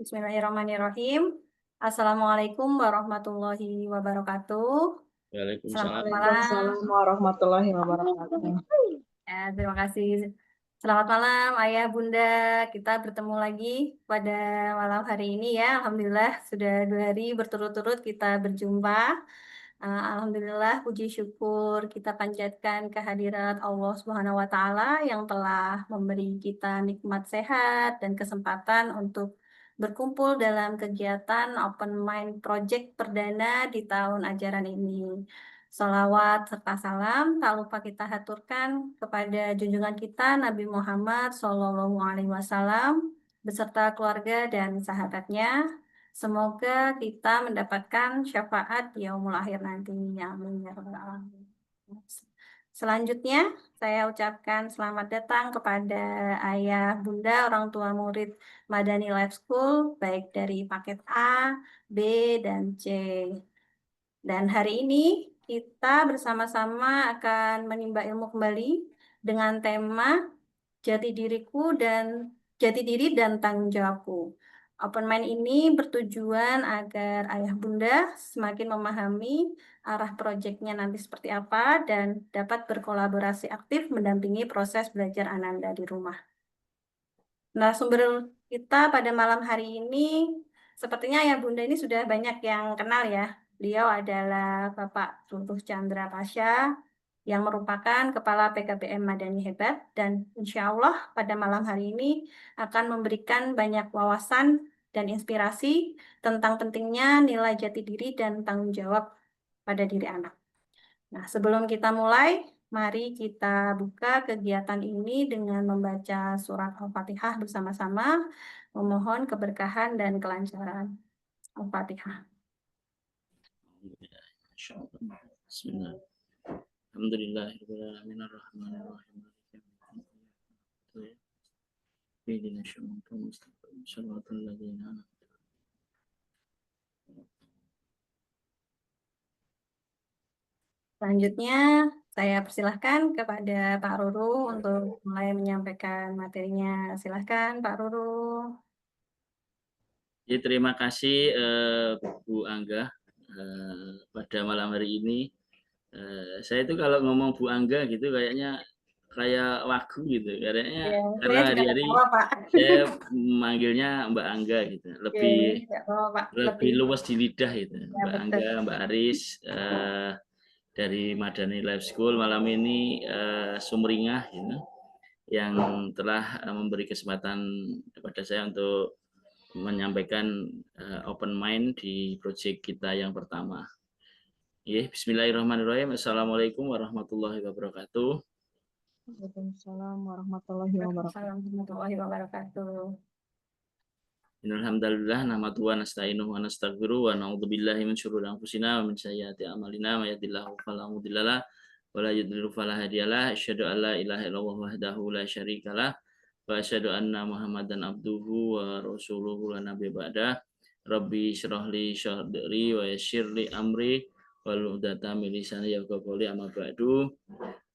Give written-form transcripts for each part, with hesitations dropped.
Bismillahirrahmanirrahim. Assalamualaikum warahmatullahi wabarakatuh. Selamat Waalaikumsalam. malam. Waalaikumsalam warahmatullahi wabarakatuh. Terima kasih. Selamat malam, Ayah, Bunda. Kita bertemu lagi pada malam hari ini ya. Alhamdulillah sudah 2 hari berturut-turut kita berjumpa. Alhamdulillah, puji syukur kita panjatkan kehadirat Allah Subhanahu wa Ta'ala yang telah memberi kita nikmat sehat dan kesempatan untuk berkumpul dalam kegiatan Open Mind Project perdana di tahun ajaran ini. Salawat serta salam tak lupa kita haturkan kepada junjungan kita Nabi Muhammad SAW beserta keluarga dan sahabatnya. Semoga kita mendapatkan syafaat di yaumul akhir nanti. Amin ya rabbal alamin. Selanjutnya, saya ucapkan selamat datang kepada ayah, bunda, orang tua murid Madani Life School, baik dari paket A, B, dan C. Dan hari ini kita bersama-sama akan menimba ilmu kembali dengan tema jati diri dan tanggung jawabku. Open Mind ini bertujuan agar ayah bunda semakin memahami arah proyeknya nanti seperti apa dan dapat berkolaborasi aktif mendampingi proses belajar Ananda di rumah. Nah, sumber kita pada malam hari ini, sepertinya ayah bunda ini sudah banyak yang kenal ya. Beliau adalah Bapak Lutuf Chandra Pasha, yang merupakan Kepala PKBM Madani Hebat, dan insya Allah pada malam hari ini akan memberikan banyak wawasan dan inspirasi tentang pentingnya nilai jati diri dan tanggung jawab pada diri anak. Nah, sebelum kita mulai, mari kita buka kegiatan ini dengan membaca surat Al-Fatihah bersama-sama, memohon keberkahan dan kelancaran. Al-Fatihah. Bismillah. Alhamdulillahirrahmanirrahim. Selanjutnya, saya persilahkan kepada Pak Ruru untuk mulai menyampaikan materinya. Silahkan Pak Ruru. Jadi terima kasih Bu Angga pada malam hari ini. Saya itu kalau ngomong Bu Angga gitu kayaknya kayak lagu gitu. Kayaknya Ya, karena saya juga hari-hari ketawa, Pak. saya manggilnya Mbak Angga gitu. Oke, nggak apa-apa, Pak. Lebih luas di lidah gitu. Ya, Mbak betul. Angga, Mbak Aris dari Madani Life School malam ini sumringah gitu, yang telah memberi kesempatan kepada saya untuk menyampaikan open mind di proyek kita yang pertama. Bismillahirrahmanirrahim. Assalamualaikum warahmatullahi wabarakatuh. Waalaikumsalam warahmatullahi wabarakatuh. Alhamdulillah nahmaduhu wa nasta'inuhu wa nastaghfiruh wa na'udzubillahi min syururi anfusina wa min sayyiati a'malina may yahdihillahu fala mudhillalah wa la yudhlil fala hadiyalah. Asyhadu an la ilaha illallah wahdahu la syarikalah wa asyhadu anna Muhammadan abduhu wa rasuluhu la nabiyya ba'dah. Rabbi syrah li sadri wa yassir li amri wal 'uqdatam min lisani yafqahu qawli amma ba'du.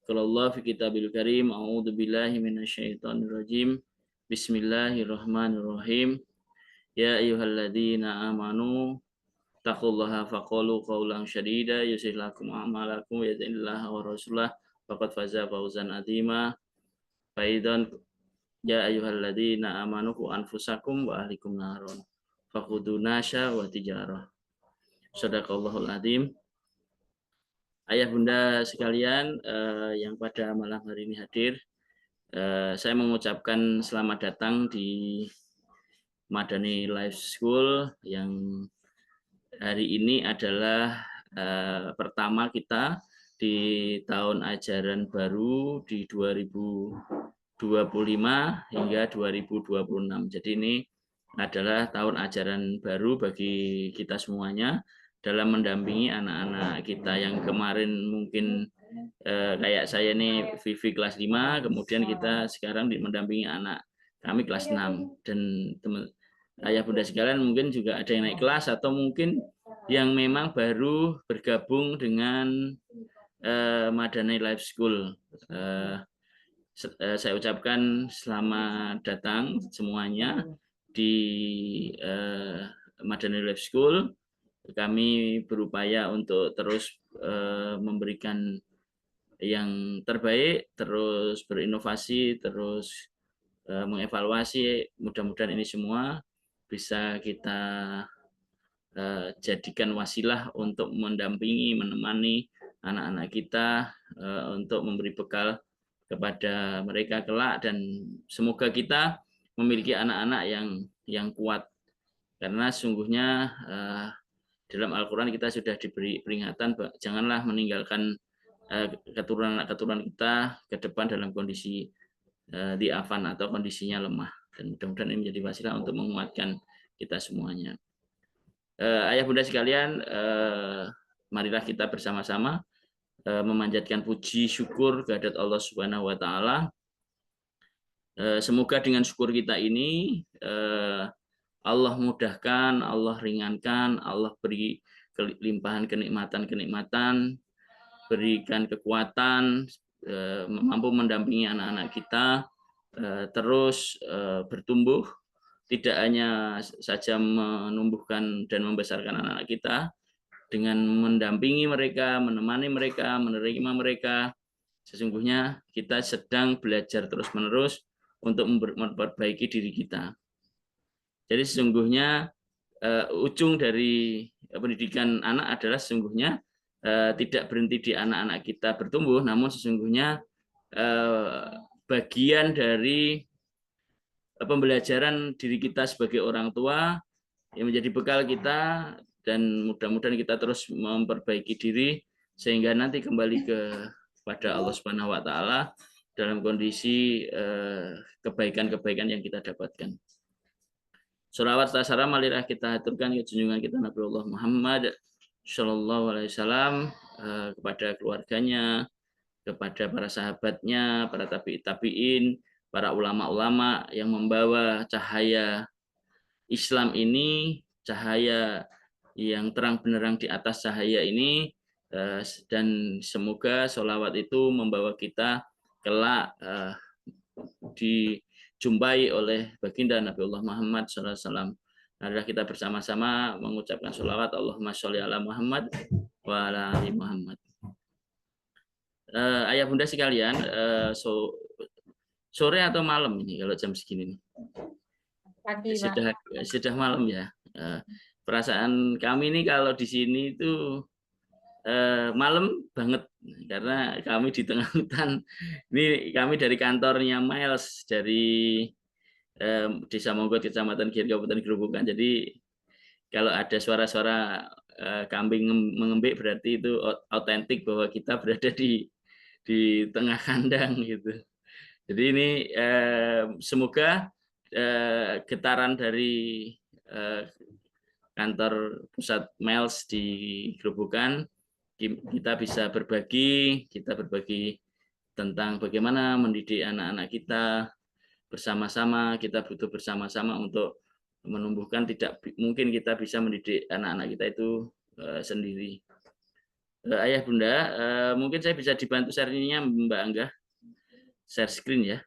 Qala Allah fi kitabil karim a'udzu billahi minasyaitonir rajim. Bismillahirrahmanirrahim. Ya ayyuhalladzina amanu taqullaha faqulu qawlan syadida yuslih lakum a'malakum wa yuti'illaha wa rasulah faqad faza fawzan adzima. Faidan ya ayyuhalladzina amanu qu anfusakum wa ahlikum naron faqudu nasya wa tijarah. Shadaqallahul adzim. Ayah bunda sekalian yang pada malam hari ini hadir, saya mengucapkan selamat datang di Madani Life School yang hari ini adalah pertama kita di tahun ajaran baru di 2025 hingga 2026. Jadi ini adalah tahun ajaran baru bagi kita semuanya dalam mendampingi anak-anak kita yang kemarin mungkin kayak saya ini Vivi kelas 5, kemudian kita sekarang mendampingi anak kami kelas 6 dan teman ayah bunda sekalian mungkin juga ada yang naik kelas atau mungkin yang memang baru bergabung dengan Madani Life School. Saya ucapkan selamat datang semuanya di Madani Life School kami berupaya untuk terus memberikan yang terbaik, terus berinovasi, terus mengevaluasi. Mudah-mudahan ini semua bisa kita jadikan wasilah untuk mendampingi, menemani anak-anak kita untuk memberi bekal kepada mereka kelak, dan semoga kita memiliki anak-anak yang kuat, karena sungguhnya dalam Al-Quran kita sudah diberi peringatan, janganlah meninggalkan keturunan kita ke depan dalam kondisi diafan atau kondisinya lemah, dan mudah-mudahan ini menjadi wasilah untuk menguatkan kita semuanya. Ayah bunda sekalian, marilah kita bersama-sama memanjatkan puji syukur kehadirat Allah Subhanahu wa taala. Semoga dengan syukur kita ini Allah mudahkan, Allah ringankan, Allah beri kelimpahan kenikmatan-kenikmatan, berikan kekuatan, mampu mendampingi anak-anak kita terus bertumbuh, tidak hanya saja menumbuhkan dan membesarkan anak-anak kita dengan mendampingi mereka, menemani mereka, menerima mereka. Sesungguhnya kita sedang belajar terus-menerus untuk memperbaiki diri kita. Jadi sesungguhnya ujung dari pendidikan anak adalah sesungguhnya tidak berhenti di anak-anak kita bertumbuh, namun sesungguhnya bagian dari pembelajaran diri kita sebagai orang tua yang menjadi bekal kita, dan mudah-mudahan kita terus memperbaiki diri sehingga nanti kembali kepada Allah Subhanahu wa taala dalam kondisi kebaikan-kebaikan yang kita dapatkan. Sholawat salam marilah kita haturkan ke junjungan kita Nabiullah Muhammad sallallahu alaihi wasallam, kepada keluarganya, kepada para sahabatnya, para tabi'in, para ulama-ulama yang membawa cahaya Islam ini, cahaya yang terang benderang di atas cahaya ini, dan semoga sholawat itu membawa kita kelak dijumpai oleh baginda Nabiullah Muhammad SAW. Marilah kita bersama-sama mengucapkan sholawat Allahumma sholli ala Muhammad wa ala ali Muhammad. Ayah bunda sekalian, sore atau malam ini kalau jam segini nih? Pagi, sudah malam ya. Perasaan kami ini kalau di sini itu malam banget, karena kami di tengah hutan. Ini kami dari kantornya Miles dari Desa Monggot, Kecamatan Giri, Kabupaten Gerobokan. Jadi kalau ada suara-suara kambing mengembik berarti itu autentik bahwa kita berada di tengah kandang gitu. Jadi ini semoga getaran dari kantor pusat Miles di Gerobokan kita bisa berbagi tentang bagaimana mendidik anak-anak kita bersama-sama. Kita butuh bersama-sama untuk menumbuhkan, tidak mungkin kita bisa mendidik anak-anak kita itu sendiri. Ayah bunda, mungkin saya bisa dibantu share-nya Mbak Angga, share screen ya.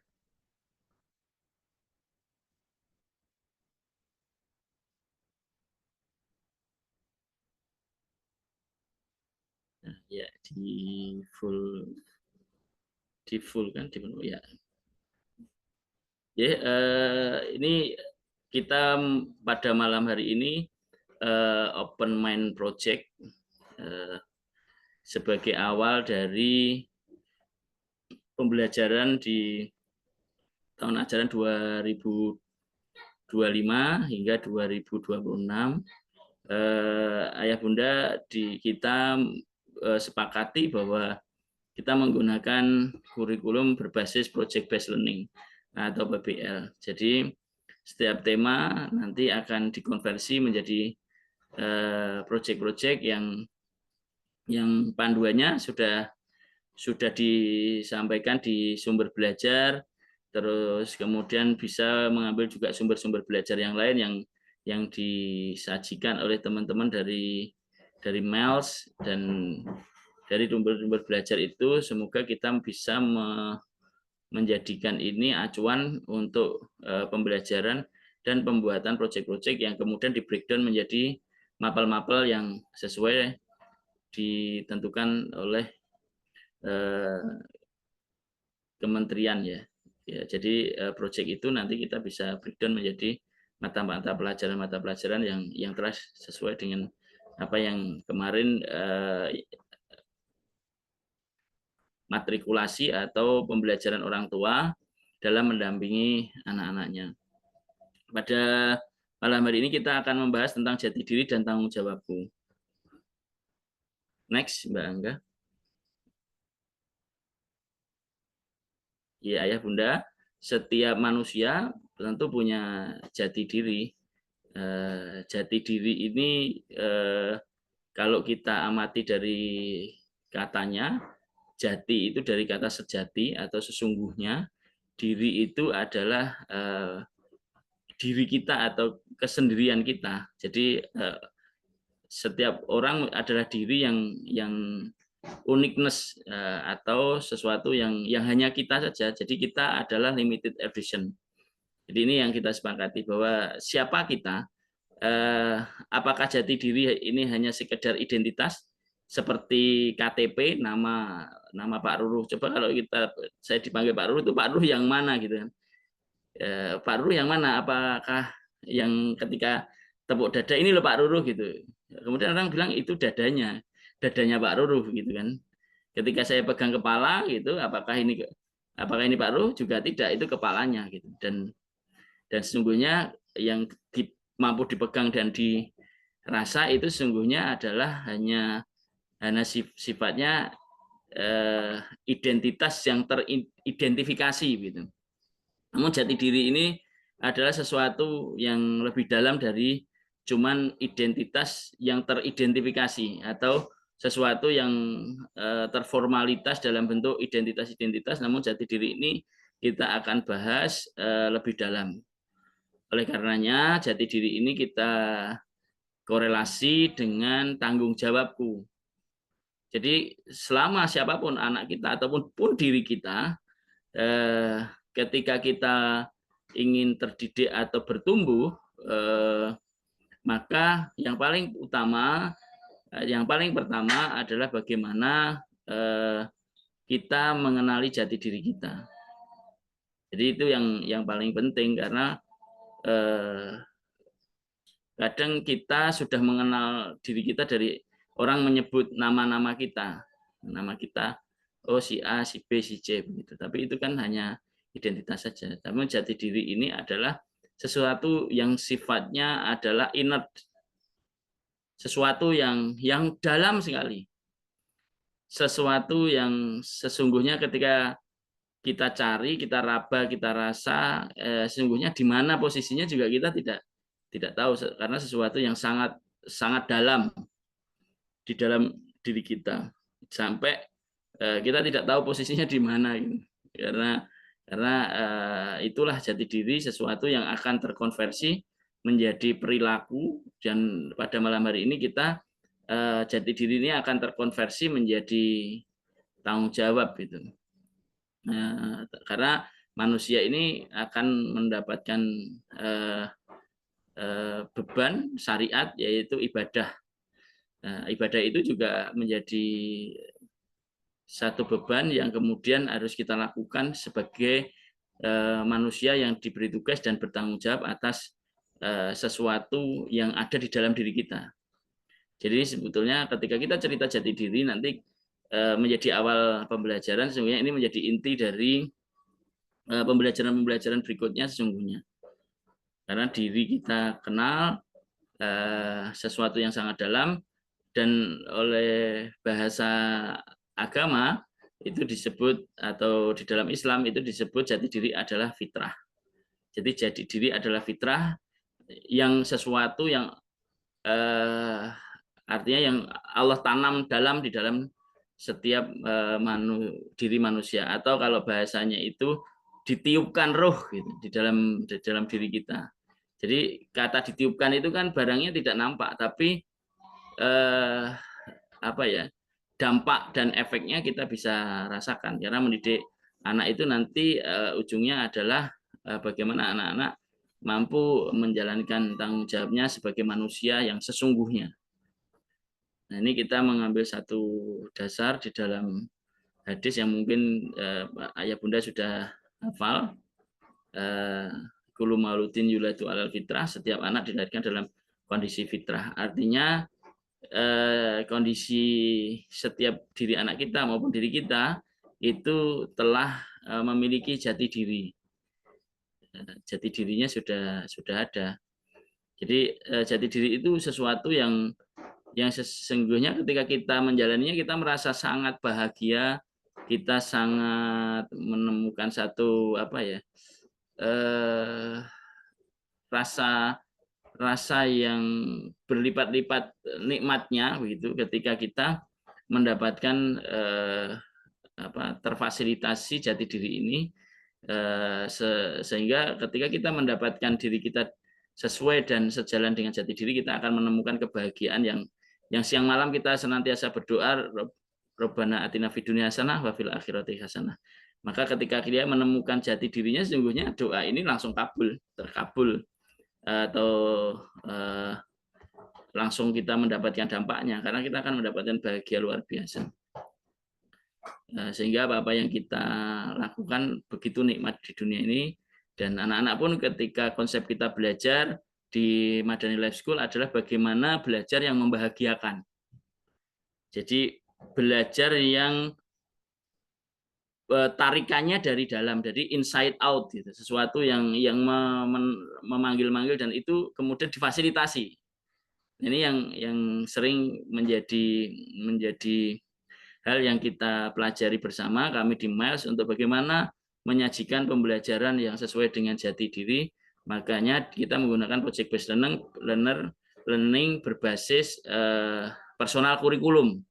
Nah, ya di full kan, di full ya. Ya, ini kita pada malam hari ini Open Mind Project sebagai awal dari pembelajaran di tahun ajaran 2025 hingga 2026. Ayah bunda kita sepakati bahwa kita menggunakan kurikulum berbasis project based learning atau PBL. Jadi setiap tema nanti akan dikonversi menjadi project-project yang panduannya sudah disampaikan di sumber belajar, terus kemudian bisa mengambil juga sumber-sumber belajar yang lain yang disajikan oleh teman-teman dari Miles, dan dari sumber-sumber belajar itu semoga kita bisa menjadikan ini acuan untuk pembelajaran dan pembuatan proyek-proyek yang kemudian di breakdown menjadi mapel-mapel yang sesuai ditentukan oleh kementerian ya. Jadi proyek itu nanti kita bisa breakdown menjadi mata pelajaran yang telah sesuai dengan apa yang kemarin matrikulasi atau pembelajaran orang tua dalam mendampingi anak-anaknya. Pada malam hari ini kita akan membahas tentang jati diri dan tanggung jawabku. Next, Mbak Angga. Ya, Ayah Bunda, setiap manusia tentu punya jati diri. Jati diri ini kalau kita amati dari katanya, jati itu dari kata sejati atau sesungguhnya, diri itu adalah diri kita atau kesendirian kita. Jadi setiap orang adalah diri yang uniqueness atau sesuatu yang hanya kita saja. Jadi kita adalah limited edition. Jadi ini yang kita sepakati bahwa siapa kita, apakah jati diri ini hanya sekedar identitas seperti KTP, nama Pak Ruruh. Coba kalau saya dipanggil Pak Ruruh, itu Pak Ruruh yang mana gitu kan? Pak Ruruh yang mana? Apakah yang ketika tepuk dada ini loh Pak Ruruh gitu. Kemudian orang bilang itu dadanya Pak Ruruh gitu kan. Ketika saya pegang kepala gitu, apakah ini Pak Ruruh? Juga tidak, itu kepalanya gitu. Dan sesungguhnya yang mampu dipegang dan dirasa itu sesungguhnya adalah hanya sifatnya identitas yang teridentifikasi gitu. Namun jati diri ini adalah sesuatu yang lebih dalam dari cuman identitas yang teridentifikasi atau sesuatu yang terformalitas dalam bentuk identitas-identitas. Namun jati diri ini kita akan bahas lebih dalam. Oleh karenanya jati diri ini kita korelasi dengan tanggung jawabku. Jadi selama siapapun anak kita ataupun diri kita, ketika kita ingin terdidik atau bertumbuh, maka yang paling pertama adalah bagaimana kita mengenali jati diri kita. Jadi itu yang paling penting karena kadang kita sudah mengenal diri kita dari orang menyebut nama kita, oh si A, si B, si C begitu. Tapi itu kan hanya identitas saja. Tapi jati diri ini adalah sesuatu yang sifatnya adalah inert, sesuatu yang dalam sekali, sesuatu yang sesungguhnya ketika kita cari, kita raba, kita rasa, sesungguhnya di mana posisinya juga kita tidak tahu karena sesuatu yang sangat dalam di dalam diri kita sampai kita tidak tahu posisinya di mana gitu. Karena itulah jati diri, sesuatu yang akan terkonversi menjadi perilaku, dan pada malam hari ini kita jati diri ini akan terkonversi menjadi tanggung jawab gitu. Karena manusia ini akan mendapatkan beban syariat yaitu ibadah. Ibadah itu juga menjadi satu beban yang kemudian harus kita lakukan sebagai manusia yang diberi tugas dan bertanggung jawab atas sesuatu yang ada di dalam diri kita. Jadi sebetulnya ketika kita cerita jati diri nanti menjadi awal pembelajaran, sesungguhnya ini menjadi inti dari pembelajaran berikutnya sesungguhnya. Karena diri kita kenal sesuatu yang sangat dalam, dan oleh bahasa agama itu disebut, atau di dalam Islam itu disebut jati diri adalah fitrah. Jadi jati diri adalah fitrah, yang sesuatu yang artinya yang Allah tanam di dalam setiap diri manusia, atau kalau bahasanya itu ditiupkan roh gitu di dalam diri kita. Jadi kata ditiupkan itu kan barangnya tidak nampak, tapi dampak dan efeknya kita bisa rasakan. Karena mendidik anak itu nanti ujungnya adalah bagaimana anak-anak mampu menjalankan tanggung jawabnya sebagai manusia yang sesungguhnya. Nah, ini kita mengambil satu dasar di dalam hadis yang mungkin ayah bunda sudah hafal. Kullu mauludin yuladu alal fitrah, setiap anak dilahirkan dalam kondisi fitrah. Artinya kondisi setiap diri anak kita maupun diri kita itu telah memiliki jati diri. Jati dirinya sudah ada. Jadi jati diri itu sesuatu yang sesungguhnya ketika kita menjalaninya kita merasa sangat bahagia, kita sangat menemukan satu rasa yang berlipat-lipat nikmatnya begitu ketika kita mendapatkan terfasilitasi jati diri ini, sehingga ketika kita mendapatkan diri kita sesuai dan sejalan dengan jati diri, kita akan menemukan kebahagiaan yang siang malam kita senantiasa berdoa, Rabbana atina fid dunya hasanah wa fil akhirati hasanah. Maka ketika dia menemukan jati dirinya, sesungguhnya doa ini langsung terkabul, atau langsung kita mendapatkan dampaknya, karena kita akan mendapatkan bahagia luar biasa. Sehingga apa yang kita lakukan begitu nikmat di dunia ini. Dan anak-anak pun ketika konsep kita belajar di Madani Life School adalah bagaimana belajar yang membahagiakan. Jadi belajar yang tarikannya dari dalam, dari inside out gitu. Sesuatu yang memanggil-manggil dan itu kemudian difasilitasi. Ini yang sering menjadi hal yang kita pelajari bersama kami di Miles untuk bagaimana menyajikan pembelajaran yang sesuai dengan jati diri. Makanya kita menggunakan project based learning berbasis personal kurikulum.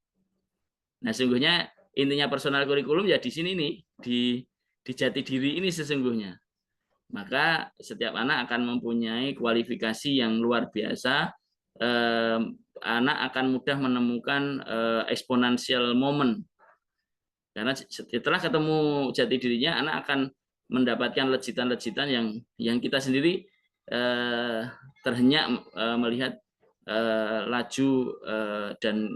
Nah, sesungguhnya intinya personal kurikulum ya di sini nih, di jati diri ini sesungguhnya. Maka setiap anak akan mempunyai kualifikasi yang luar biasa. Anak akan mudah menemukan exponential moment. Karena setelah ketemu jati dirinya, anak akan mendapatkan lejitan-lejitan yang kita sendiri terhenyak melihat laju dan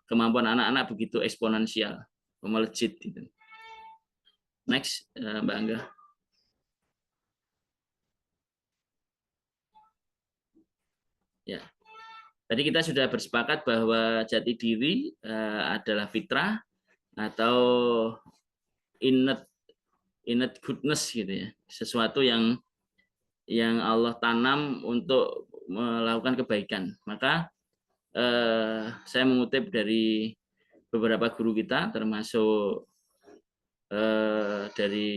kemampuan anak-anak begitu eksponensial, melejit gitu. Next, Mbak Angga. Ya. Tadi kita sudah bersepakat bahwa jati diri adalah fitrah atau innate goodness gitu ya, sesuatu yang Allah tanam untuk melakukan kebaikan. Maka saya mengutip dari beberapa guru kita, termasuk dari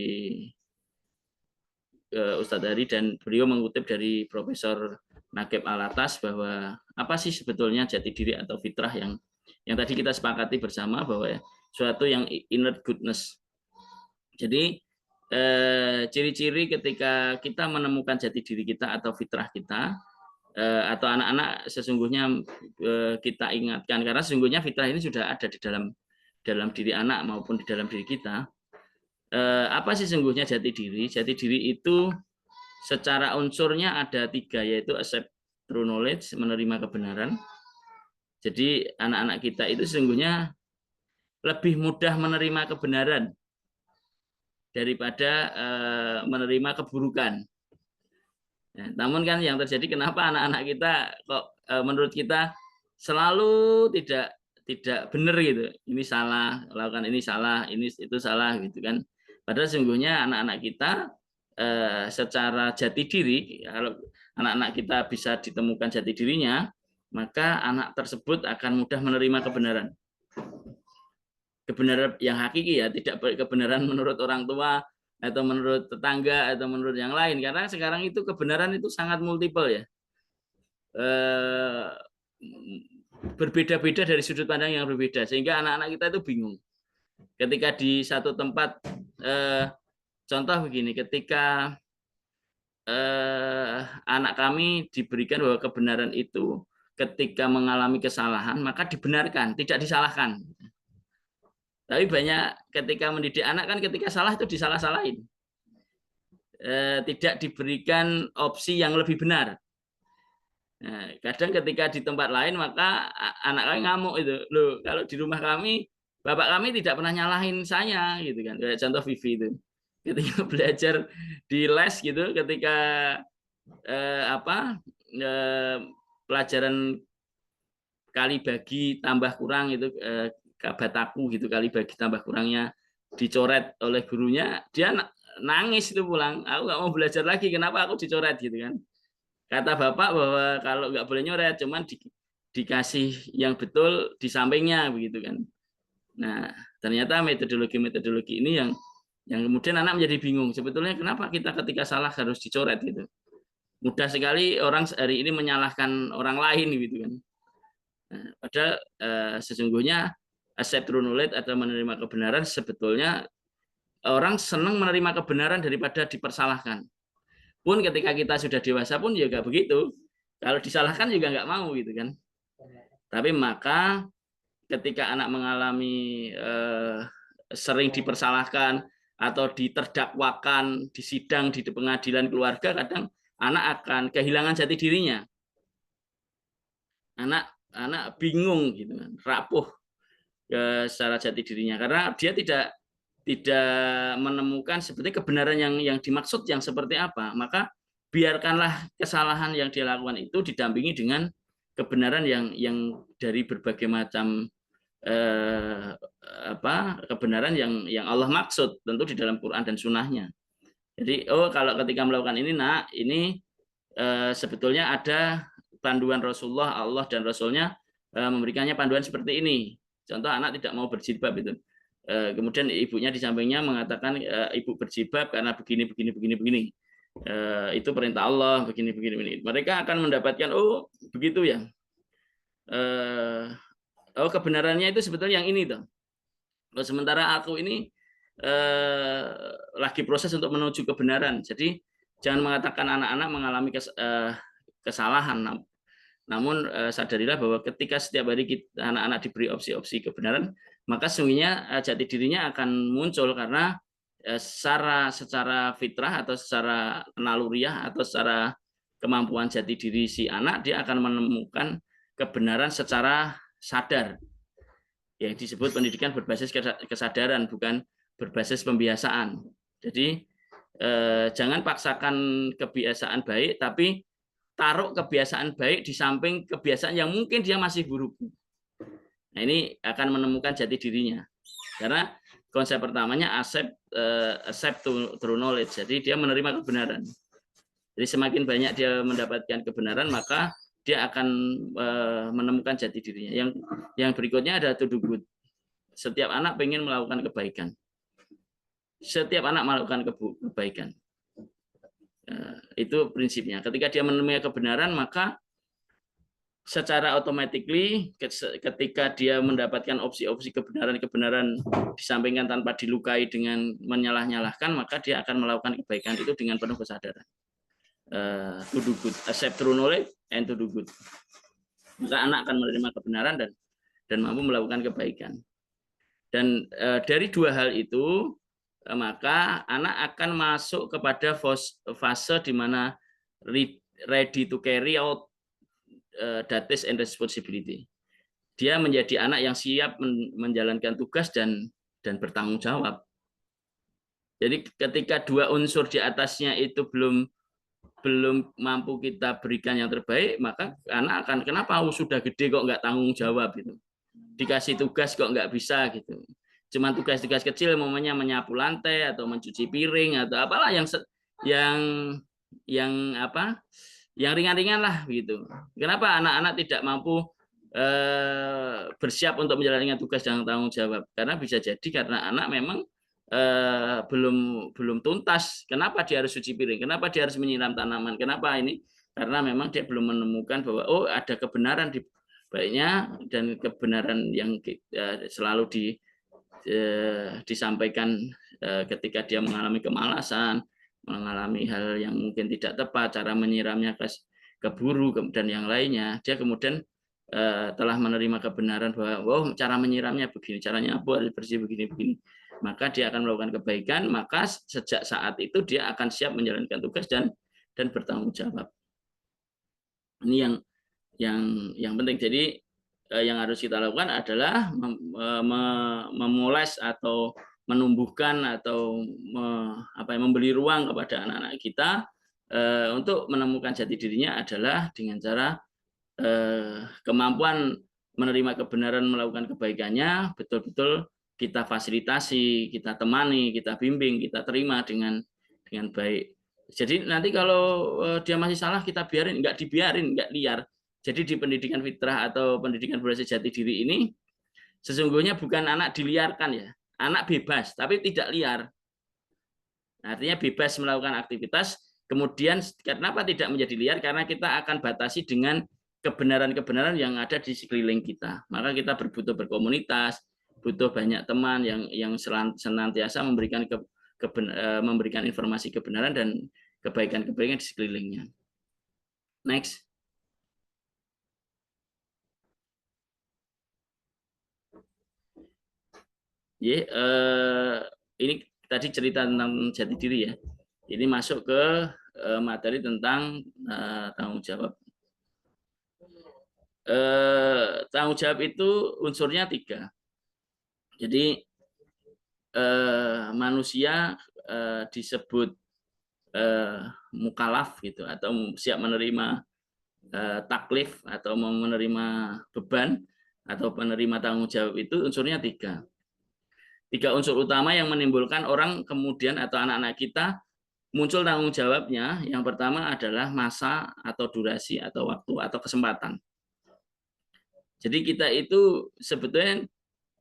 Ustadz Hari, dan beliau mengutip dari Profesor Naqib Alatas bahwa apa sih sebetulnya jati diri atau fitrah yang tadi kita sepakati bersama bahwa suatu yang inner goodness. Jadi ciri-ciri ketika kita menemukan jati diri kita atau fitrah kita, atau anak-anak sesungguhnya kita ingatkan, karena sesungguhnya fitrah ini sudah ada di dalam diri anak maupun di dalam diri kita. Apa sih sesungguhnya jati diri? Jati diri itu secara unsurnya ada 3, yaitu accept true knowledge, menerima kebenaran. Jadi anak-anak kita itu sesungguhnya lebih mudah menerima kebenaran daripada menerima keburukan. Nah, namun kan yang terjadi, kenapa anak-anak kita kok menurut kita selalu tidak benar gitu. Ini salah, lakukan ini salah, ini itu salah gitu kan. Padahal sesungguhnya anak-anak kita secara jati diri, kalau anak-anak kita bisa ditemukan jati dirinya, maka anak tersebut akan mudah menerima kebenaran. Kebenaran yang hakiki ya, tidak kebenaran menurut orang tua atau menurut tetangga atau menurut yang lain, karena sekarang itu kebenaran itu sangat multiple ya, berbeda-beda dari sudut pandang yang berbeda, sehingga anak-anak kita itu bingung ketika di satu tempat. Contoh begini, ketika anak kami diberikan bahwa kebenaran itu ketika mengalami kesalahan maka dibenarkan, tidak disalahkan. Tapi banyak ketika mendidik anak kan ketika salah itu disalah-salahin. tidak diberikan opsi yang lebih benar. Nah, kadang ketika di tempat lain maka anak kami ngamuk itu, loh kalau di rumah kami bapak kami tidak pernah nyalahin saya gitu kan. Kayak contoh Vivi itu, ketika belajar di les gitu, ketika pelajaran kali bagi tambah kurang itu bataku gitu, kali bagi tambah kurangnya dicoret oleh gurunya, dia nangis itu pulang, aku nggak mau belajar lagi, kenapa aku dicoret gitu kan. Kata bapak bahwa kalau nggak boleh nyoret, cuman dikasih yang betul di sampingnya begitu kan. Nah, ternyata metodologi ini yang kemudian anak menjadi bingung. Sebetulnya kenapa kita ketika salah harus dicoret gitu. Mudah sekali orang hari ini menyalahkan orang lain gitu kan. Nah, padahal sesungguhnya accept true knowledge atau menerima kebenaran, sebetulnya orang senang menerima kebenaran daripada dipersalahkan. Pun ketika kita sudah dewasa pun juga begitu. Kalau disalahkan juga nggak mau gitu kan. Tapi maka ketika anak mengalami sering dipersalahkan atau diterdakwakan di sidang di pengadilan keluarga, kadang anak akan kehilangan jati dirinya. Anak bingung gitu kan, rapuh secara jati dirinya karena dia tidak menemukan seperti kebenaran yang dimaksud yang seperti apa. Maka biarkanlah kesalahan yang dia lakukan itu didampingi dengan kebenaran yang dari berbagai macam kebenaran yang Allah maksud, tentu di dalam Quran dan Sunnahnya. Jadi kalau ketika melakukan ini ini sebetulnya ada panduan Rasulullah, Allah dan Rasulnya memberikannya panduan seperti ini. Contoh anak tidak mau berjilbab itu. Kemudian ibunya di sampingnya mengatakan ibu berjilbab karena begini. Itu perintah Allah, begini. Mereka akan mendapatkan begitu ya. Kebenarannya itu sebetulnya yang ini toh. Sementara aku ini lagi proses untuk menuju kebenaran. Jadi jangan mengatakan anak-anak mengalami kesalahan. Namun sadarilah bahwa ketika setiap hari anak-anak diberi opsi-opsi kebenaran, maka sesungguhnya jati dirinya akan muncul karena secara fitrah atau secara naluriah atau secara kemampuan jati diri si anak, dia akan menemukan kebenaran secara sadar. Yang disebut pendidikan berbasis kesadaran, bukan berbasis pembiasaan. Jadi jangan paksakan kebiasaan baik, tapi taruh kebiasaan baik di samping kebiasaan yang mungkin dia masih buruk. Nah, ini akan menemukan jati dirinya. Karena konsep pertamanya accept true knowledge. Jadi dia menerima kebenaran. Jadi semakin banyak dia mendapatkan kebenaran, maka dia akan menemukan jati dirinya. Yang berikutnya ada to do good. Setiap anak pengen melakukan kebaikan. Setiap anak melakukan kebaikan. Itu prinsipnya. Ketika dia menemui kebenaran, maka secara automatically ketika dia mendapatkan opsi-opsi kebenaran disampingkan tanpa dilukai dengan menyalah-nyalahkan, maka dia akan melakukan kebaikan itu dengan penuh kesadaran. To do good, accept true knowledge and to do good. Maka anak akan menerima kebenaran dan mampu melakukan kebaikan. Dan dari dua hal itu, maka anak akan masuk kepada fase di mana ready to carry out duties and responsibility. Dia menjadi anak yang siap menjalankan tugas dan bertanggung jawab. Jadi ketika dua unsur di atasnya itu belum mampu kita berikan yang terbaik, maka anak akan kenapa sudah gede kok nggak tanggung jawab gitu. Dikasih tugas kok nggak bisa gitu. Cuman tugas-tugas kecil, momennya menyapu lantai atau mencuci piring atau apalah yang ringan-ringan lah gitu. Kenapa anak-anak tidak mampu bersiap untuk menjalankan tugas dan tanggung jawab? Karena bisa jadi karena anak memang belum tuntas. Kenapa dia harus cuci piring? Kenapa dia harus menyiram tanaman? Kenapa ini? Karena memang dia belum menemukan bahwa ada kebenaran di baiknya dan kebenaran yang selalu disampaikan ketika dia mengalami kemalasan, mengalami hal yang mungkin tidak tepat, cara menyiramnya keburu dan yang lainnya, dia kemudian telah menerima kebenaran bahwa cara menyiramnya begini, caranya air bersih begini. Maka dia akan melakukan kebaikan, maka sejak saat itu dia akan siap menjalankan tugas dan bertanggung jawab. Ini yang penting. Jadi yang harus kita lakukan adalah memoles atau menumbuhkan atau memberi ruang kepada anak-anak kita untuk menemukan jati dirinya adalah dengan cara kemampuan menerima kebenaran, melakukan kebaikannya betul-betul kita fasilitasi, kita temani, kita bimbing, kita terima dengan baik. Jadi nanti kalau dia masih salah kita biarin, nggak dibiarin, nggak liar. Jadi di pendidikan fitrah atau pendidikan berbasis jati diri ini sesungguhnya bukan anak diliarkan ya, anak bebas tapi tidak liar. Artinya bebas melakukan aktivitas. Kemudian kenapa tidak menjadi liar? Karena kita akan batasi dengan kebenaran-kebenaran yang ada di sekeliling kita. Maka kita butuh berkomunitas, butuh banyak teman yang senantiasa memberikan memberikan informasi kebenaran dan kebaikan-kebaikan di sekelilingnya. Next. Ini tadi cerita tentang jati diri ya. Ini masuk ke materi tentang tanggung jawab. Tanggung jawab itu unsurnya 3. Jadi manusia disebut mukalaf gitu atau siap menerima taklif atau menerima beban atau penerima tanggung jawab itu unsurnya 3. 3 unsur utama yang menimbulkan orang kemudian atau anak-anak kita muncul tanggung jawabnya. Yang pertama adalah masa atau durasi atau waktu atau kesempatan. Jadi kita itu sebetulnya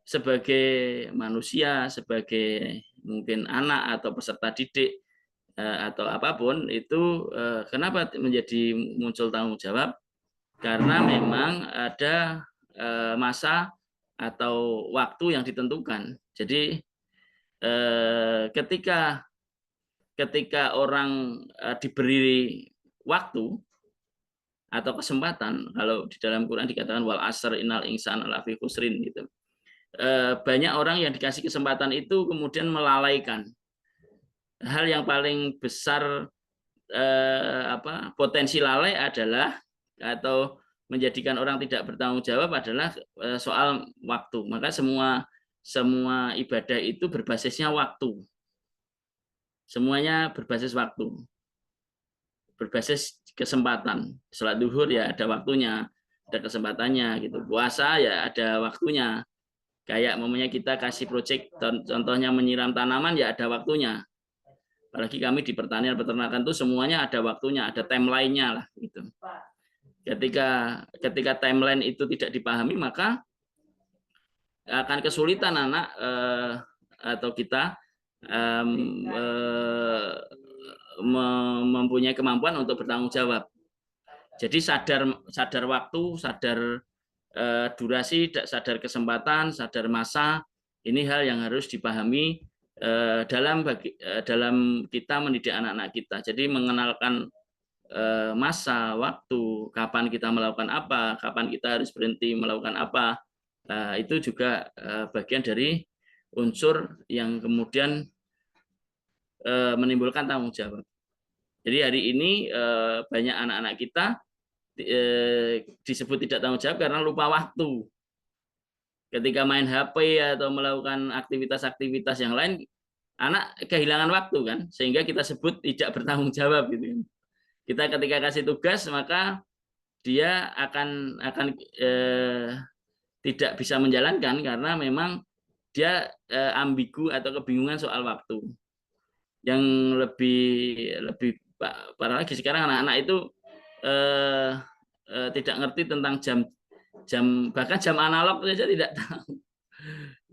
sebagai manusia, sebagai mungkin anak atau peserta didik atau apapun itu kenapa menjadi muncul tanggung jawab? Karena memang ada masa atau waktu yang ditentukan. Jadi ketika orang diberi waktu atau kesempatan, kalau di dalam Quran dikatakan wal asr innal insana lafi khusrin gitu. Banyak orang yang dikasih kesempatan itu kemudian melalaikan. Hal yang paling besar potensi lalai adalah atau menjadikan orang tidak bertanggung jawab adalah soal waktu. Maka semua ibadah itu berbasisnya waktu. Semuanya berbasis waktu. Berbasis kesempatan. Salat duhur ya ada waktunya, ada kesempatannya gitu. Puasa ya ada waktunya. Kayak momennya kita kasih proyek contohnya menyiram tanaman ya ada waktunya. Apalagi kami di pertanian peternakan itu semuanya ada waktunya, ada timeline-nya lah gitu. Ketika timeline itu tidak dipahami maka akan kesulitan anak atau kita mempunyai kemampuan untuk bertanggung jawab. Jadi sadar waktu, sadar durasi, sadar kesempatan, sadar masa, ini hal yang harus dipahami dalam kita mendidik anak-anak kita. Jadi mengenalkan masa, waktu, kapan kita melakukan apa, kapan kita harus berhenti melakukan apa, itu juga bagian dari unsur yang kemudian menimbulkan tanggung jawab. Jadi hari ini banyak anak-anak kita disebut tidak tanggung jawab karena lupa waktu. Ketika main HP atau melakukan aktivitas-aktivitas yang lain, anak kehilangan waktu kan, sehingga kita sebut tidak bertanggung jawab gitu. Kita ketika kasih tugas maka dia akan tidak bisa menjalankan karena memang dia ambigu atau kebingungan soal waktu. Yang lebih parah lagi sekarang anak-anak itu tidak ngerti tentang jam bahkan jam analog saja tidak tahu.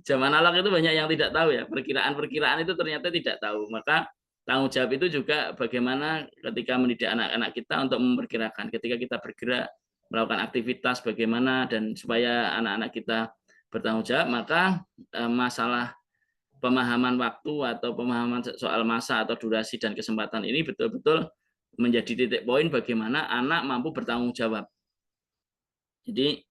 Jam analog itu banyak yang tidak tahu ya, perkiraan itu ternyata tidak tahu. Maka tanggung jawab itu juga bagaimana ketika mendidik anak-anak kita untuk memperkirakan ketika kita bergerak melakukan aktivitas bagaimana dan supaya anak-anak kita bertanggung jawab. Maka masalah pemahaman waktu atau pemahaman soal masa atau durasi dan kesempatan ini betul-betul menjadi titik poin bagaimana anak mampu bertanggung jawab. Jadi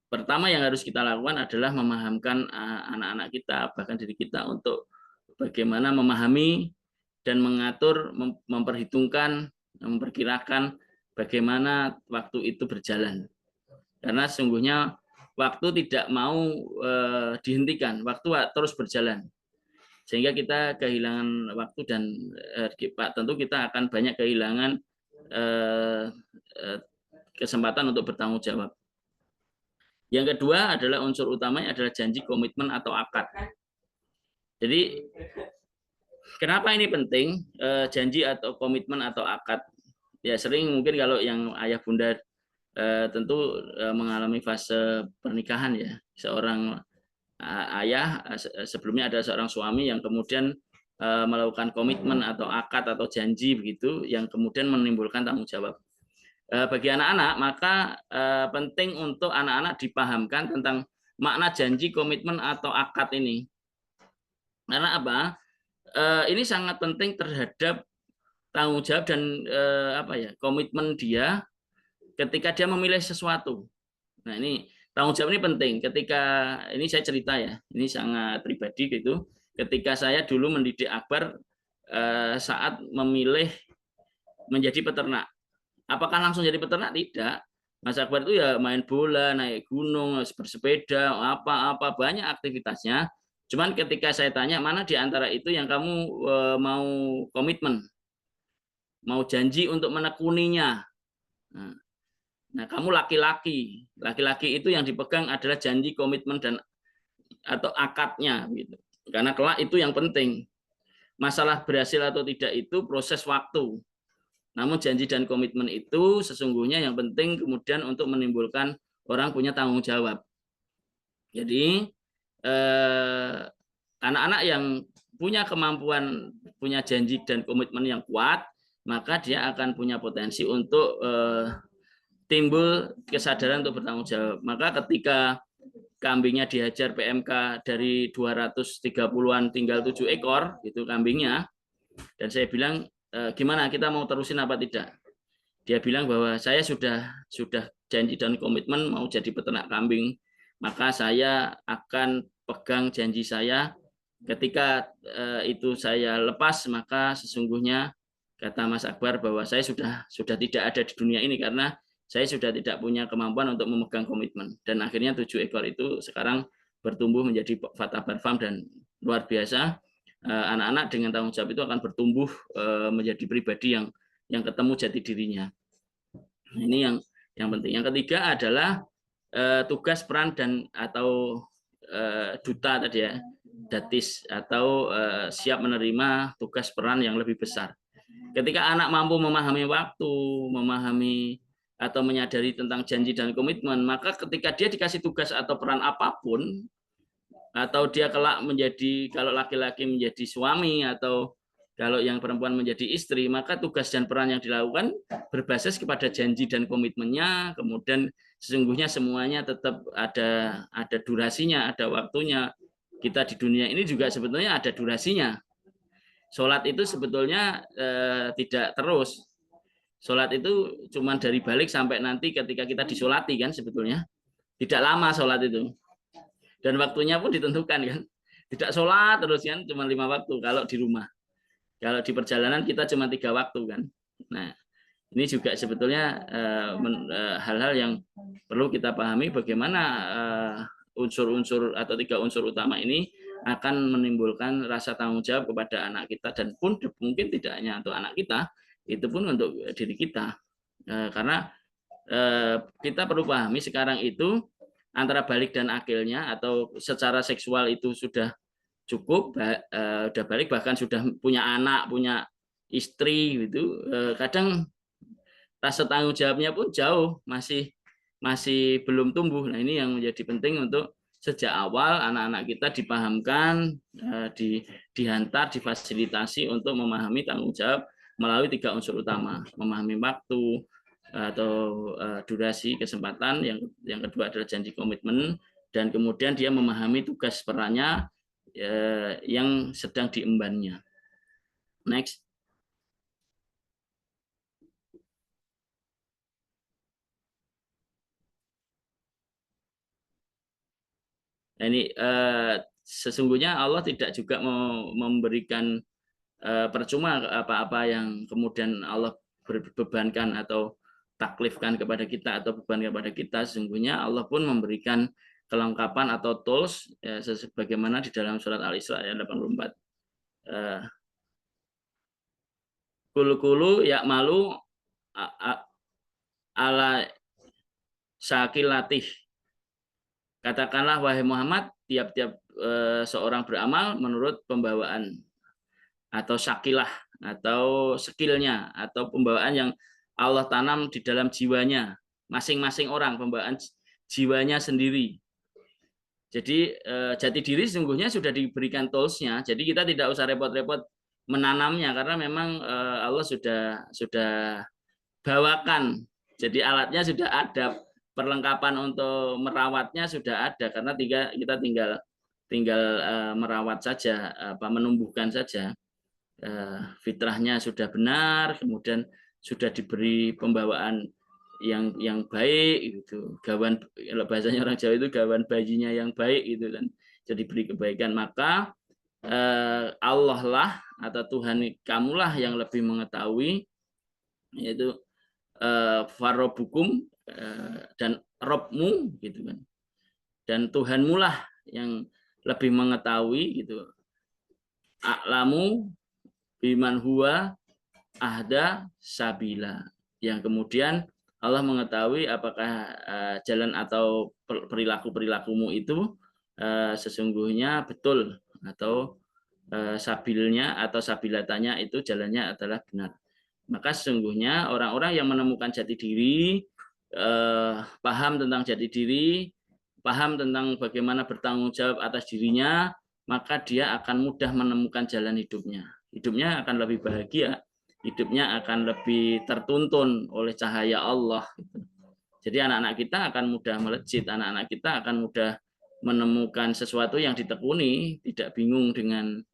pertama yang harus kita lakukan adalah memahamkan anak-anak kita, bahkan diri kita, untuk bagaimana memahami dan mengatur, memperhitungkan, memperkirakan bagaimana waktu itu berjalan. Karena sesungguhnya waktu tidak mau dihentikan, waktu terus berjalan. Sehingga kita kehilangan waktu dan tentu kita akan banyak kehilangan kesempatan untuk bertanggung jawab. Yang kedua adalah unsur utamanya adalah janji, komitmen, atau akad. Jadi kenapa ini penting, janji atau komitmen atau akad? Ya sering mungkin kalau yang ayah bunda tentu mengalami fase pernikahan ya. Seorang ayah sebelumnya ada seorang suami yang kemudian melakukan komitmen atau akad atau janji begitu, yang kemudian menimbulkan tanggung jawab. Bagi anak-anak maka penting untuk anak-anak dipahamkan tentang makna janji, komitmen, atau akad ini. Karena apa? Ini sangat penting terhadap tanggung jawab dan komitmen dia ketika dia memilih sesuatu. Nah, ini tanggung jawab ini penting. Ketika ini saya cerita ya, ini sangat pribadi gitu. Ketika saya dulu mendidik Akbar saat memilih menjadi peternak. Apakah langsung jadi peternak? Tidak. Mas Akbar itu ya main bola, naik gunung, bersepeda, apa-apa banyak aktivitasnya. Cuman ketika saya tanya mana di antara itu yang kamu mau komitmen, mau janji untuk menekuninya. Nah, kamu laki-laki, laki-laki itu yang dipegang adalah janji, komitmen, dan atau akadnya, gitu. Karena kelak itu yang penting. Masalah berhasil atau tidak itu proses waktu. Namun janji dan komitmen itu sesungguhnya yang penting kemudian untuk menimbulkan orang punya tanggung jawab. Jadi anak-anak yang punya kemampuan, punya janji dan komitmen yang kuat, maka dia akan punya potensi untuk timbul kesadaran untuk bertanggung jawab. Maka ketika kambingnya dihajar PMK dari 230-an tinggal 7 ekor itu kambingnya, dan saya bilang gimana, kita mau terusin apa tidak? Dia bilang bahwa saya sudah janji dan komitmen mau jadi peternak kambing, maka saya akan pegang janji saya. Ketika itu saya lepas, maka sesungguhnya kata Mas Akbar bahwa saya sudah tidak ada di dunia ini karena saya sudah tidak punya kemampuan untuk memegang komitmen. Dan akhirnya 7 ekor itu sekarang bertumbuh menjadi Fatabar Farm, dan luar biasa. Anak-anak dengan tanggung jawab itu akan bertumbuh menjadi pribadi yang ketemu jati dirinya. Ini yang penting. Yang ketiga adalah tugas, peran, dan atau duta tadi ya, datis, atau siap menerima tugas peran yang lebih besar. Ketika anak mampu memahami waktu, memahami atau menyadari tentang janji dan komitmen, maka ketika dia dikasih tugas atau peran apapun, atau dia kelak menjadi, kalau laki-laki menjadi suami, atau kalau yang perempuan menjadi istri, maka tugas dan peran yang dilakukan berbasis kepada janji dan komitmennya. Kemudian sesungguhnya semuanya tetap ada durasinya, ada waktunya. Kita di dunia ini juga sebetulnya ada durasinya. Sholat itu sebetulnya tidak terus. Sholat itu cuma dari balik sampai nanti ketika kita disolati kan sebetulnya. Tidak lama sholat itu. Dan waktunya pun ditentukan kan. Tidak sholat terus kan, cuma 5 waktu kalau di rumah. Kalau di perjalanan kita cuma 3 waktu kan. Nah, ini juga sebetulnya hal-hal yang perlu kita pahami bagaimana unsur-unsur atau 3 unsur utama ini akan menimbulkan rasa tanggung jawab kepada anak kita, dan pun mungkin tidak hanya untuk anak kita, itu pun untuk diri kita. Karena kita perlu pahami sekarang itu antara balik dan akilnya, atau secara seksual itu sudah cukup, udah balik, bahkan sudah punya anak, punya istri gitu, kadang rasa tanggung jawabnya pun jauh masih belum tumbuh. Nah, ini yang menjadi penting untuk sejak awal anak-anak kita dipahamkan, dihantar, difasilitasi untuk memahami tanggung jawab melalui 3 unsur utama: memahami waktu atau durasi, kesempatan, yang kedua adalah janji, komitmen, dan kemudian dia memahami tugas perannya yang sedang diembannya. Next. Nah, ini sesungguhnya Allah tidak juga memberikan percuma apa-apa yang kemudian Allah bebankan atau taklifkan kepada kita atau beban kepada kita. Sesungguhnya Allah pun memberikan kelengkapan atau tools ya, sebagaimana di dalam surat Al-Isra ayat 84. Kulu ya malu ala sakilatih. Katakanlah wahai Muhammad, tiap-tiap seorang beramal menurut pembawaan atau sakilah atau skillnya atau pembawaan yang Allah tanam di dalam jiwanya masing-masing orang, pembawaan jiwanya sendiri. Jadi jati diri sesungguhnya sudah diberikan toolsnya, jadi kita tidak usah repot-repot menanamnya karena memang Allah sudah bawakan, jadi alatnya sudah ada, perlengkapan untuk merawatnya sudah ada, karena kita tinggal merawat saja, menumbuhkan saja. Fitrahnya sudah benar, kemudian sudah diberi pembawaan yang baik gitu, gawan, kalau bahasanya orang Jawa itu gawan bayinya yang baik gitu kan, jadi beri kebaikan. Maka Allah lah atau Tuhan kamulah yang lebih mengetahui, yaitu farobukum dan robmu gitu kan, dan Tuhanmu lah yang lebih mengetahui gitu, a'lamu biman huwa ahda sabila, yang kemudian Allah mengetahui apakah jalan atau perilakumu itu sesungguhnya betul, atau sabilnya atau sabilatanya itu jalannya adalah benar. Maka sesungguhnya orang-orang yang menemukan jati diri, paham tentang jati diri, paham tentang bagaimana bertanggung jawab atas dirinya, maka dia akan mudah menemukan jalan hidupnya. Hidupnya akan lebih bahagia, hidupnya akan lebih tertuntun oleh cahaya Allah. Jadi anak-anak kita akan mudah melejit, anak-anak kita akan mudah menemukan sesuatu yang ditekuni, tidak bingung dengan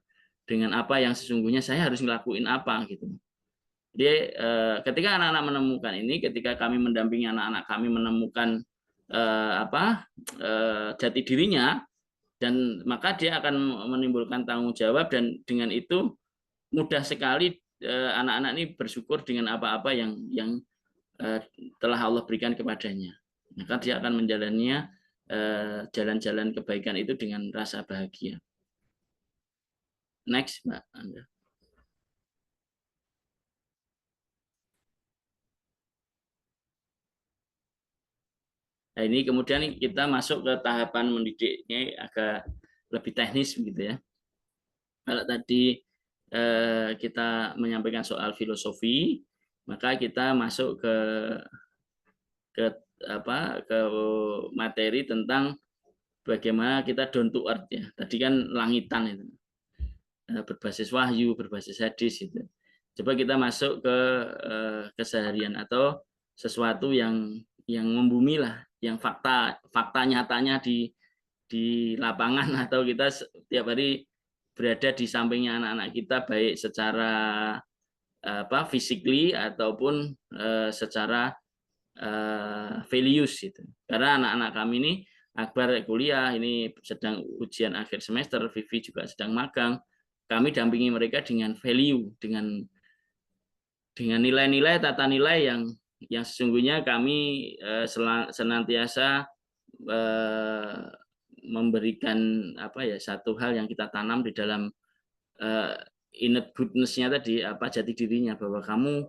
apa yang sesungguhnya saya harus ngelakuin apa gitu. Jadi ketika anak-anak menemukan ini, ketika kami mendampingi anak-anak kami menemukan jati dirinya, dan maka dia akan menimbulkan tanggung jawab, dan dengan itu mudah sekali anak-anak ini bersyukur dengan apa-apa yang telah Allah berikan kepadanya. Maka dia akan menjalaninya jalan-jalan kebaikan itu dengan rasa bahagia. Next, Mbak Anda. Nah, ini kemudian kita masuk ke tahapan mendidiknya agak lebih teknis begitu ya. Kalau tadi kita menyampaikan soal filosofi, maka kita masuk ke materi tentang bagaimana kita down to earth ya. Tadi kan langitan itu, berbasis wahyu, berbasis hadis itu. Coba kita masuk ke keseharian atau sesuatu yang membumi lah, yang fakta nyatanya di lapangan, atau kita setiap hari berada di sampingnya anak-anak kita, baik secara physically ataupun secara values gitu. Karena anak-anak kami ini Akbar kuliah, ini sedang ujian akhir semester, Vivi juga sedang magang. Kami dampingi mereka dengan value, dengan nilai-nilai, tata nilai yang sesungguhnya kami senantiasa memberikan satu hal yang kita tanam di dalam inner goodness-nya tadi, jati dirinya, bahwa kamu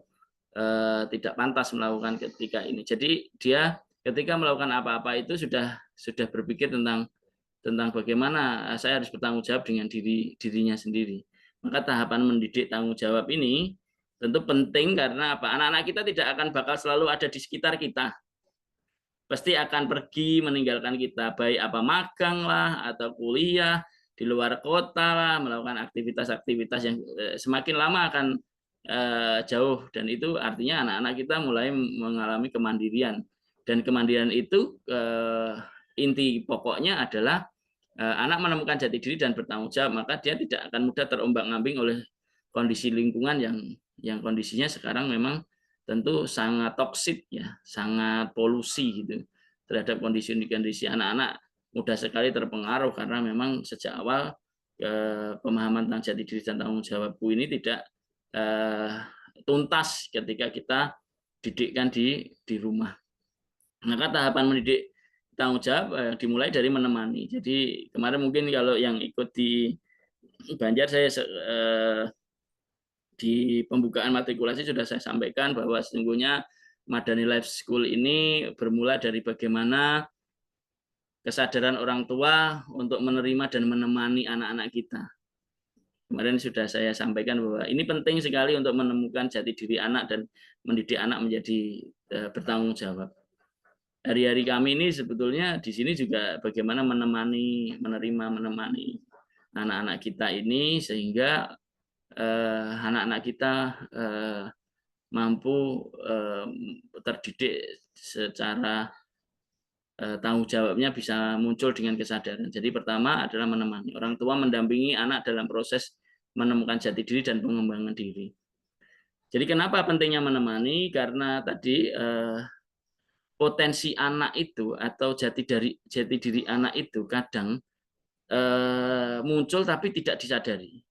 tidak pantas melakukan ketika ini. Jadi dia ketika melakukan apa-apa itu sudah berpikir tentang bagaimana saya harus bertanggung jawab dengan dirinya sendiri. Maka tahapan mendidik tanggung jawab ini tentu penting, karena anak-anak kita tidak akan bakal selalu ada di sekitar kita, pasti akan pergi meninggalkan kita, baik magang lah atau kuliah di luar kota lah, melakukan aktivitas-aktivitas yang semakin lama akan jauh, dan itu artinya anak-anak kita mulai mengalami kemandirian, dan kemandirian itu inti pokoknya adalah anak menemukan jati diri dan bertanggung jawab, maka dia tidak akan mudah terombang-ambing oleh kondisi lingkungan yang kondisinya sekarang memang tentu sangat toksik ya, sangat polusi gitu terhadap kondisi anak-anak. mudah sekali terpengaruh karena memang sejak awal pemahaman tentang jati diri dan tanggung jawabku ini tidak tuntas ketika kita didikkan di rumah. Maka tahapan mendidik tanggung jawab dimulai dari menemani. Jadi kemarin mungkin kalau yang ikut di Banjar saya di pembukaan matrikulasi sudah saya sampaikan bahwa sesungguhnya Madani Life School ini bermula dari bagaimana kesadaran orang tua untuk menerima dan menemani anak-anak kita. Kemarin sudah saya sampaikan bahwa ini penting sekali untuk menemukan jati diri anak dan mendidik anak menjadi bertanggung jawab. Hari-hari kami ini sebetulnya di sini juga bagaimana menemani, menemani anak-anak kita ini sehingga anak-anak kita mampu terdidik secara tanggung jawabnya bisa muncul dengan kesadaran. Jadi pertama adalah menemani. Orang tua mendampingi anak dalam proses menemukan jati diri dan pengembangan diri. Jadi kenapa pentingnya menemani? Karena tadi potensi anak itu atau jati diri anak itu kadang muncul tapi tidak disadari.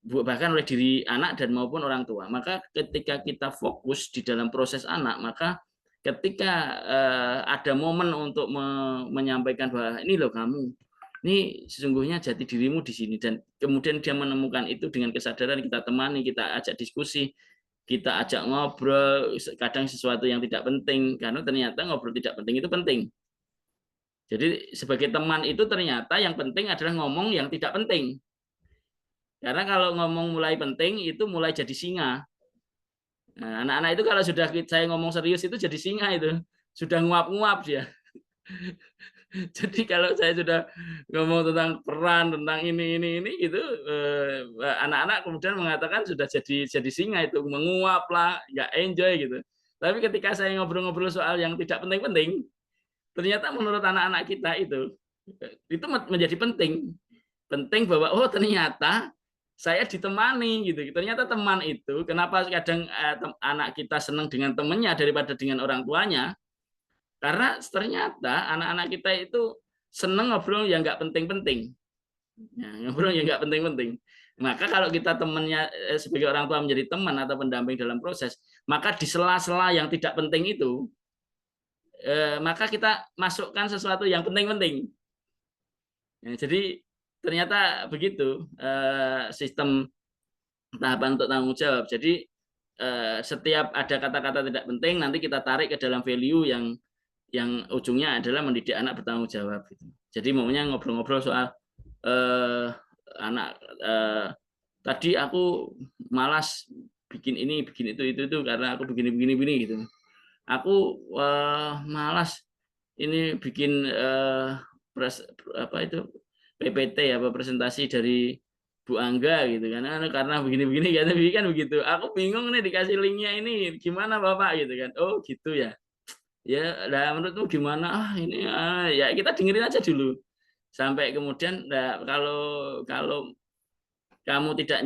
Bahkan oleh diri anak dan maupun orang tua. Maka ketika kita fokus di dalam proses anak, maka ketika ada momen untuk menyampaikan bahwa ini loh kamu, ini sesungguhnya jati dirimu di sini, dan kemudian dia menemukan itu dengan kesadaran, kita temani, kita ajak diskusi, kita ajak ngobrol, kadang sesuatu yang tidak penting, karena ternyata ngobrol tidak penting itu penting. Jadi sebagai teman itu ternyata yang penting adalah ngomong yang tidak penting. Karena kalau ngomong mulai penting itu mulai jadi singa. Nah, anak-anak itu kalau sudah saya ngomong serius itu jadi singa itu. Sudah nguap-nguap dia. Jadi kalau saya sudah ngomong tentang peran, tentang ini gitu, anak-anak kemudian mengatakan sudah jadi singa itu, menguap lah, nggak enjoy gitu. Tapi ketika saya ngobrol-ngobrol soal yang tidak penting-penting, ternyata menurut anak-anak kita itu menjadi penting. Penting bahwa oh ternyata saya ditemani gitu. Ternyata teman itu, kenapa kadang anak kita senang dengan temannya daripada dengan orang tuanya? Karena ternyata anak-anak kita itu senang ngobrol yang nggak penting-penting. Ya, ngobrol yang nggak penting-penting. Maka kalau kita temannya sebagai orang tua menjadi teman atau pendamping dalam proses, maka di sela-sela yang tidak penting itu, maka kita masukkan sesuatu yang penting-penting. Ya, jadi ternyata begitu sistem tahapan untuk tanggung jawab. Jadi setiap ada kata-kata tidak penting nanti kita tarik ke dalam value yang ujungnya adalah mendidik anak bertanggung jawab. Jadi maunya ngobrol-ngobrol soal anak tadi aku malas bikin ini, bikin itu karena aku begini gitu. Aku malas ini bikin PPT presentasi dari Bu Angga gitu karena begini kan begitu. Aku bingung nih dikasih linknya ini gimana Bapak gitu kan. Oh gitu ya. Ya, nah menurutmu gimana? Ini ya kita dengerin aja dulu. Sampai kemudian kalau kamu tidak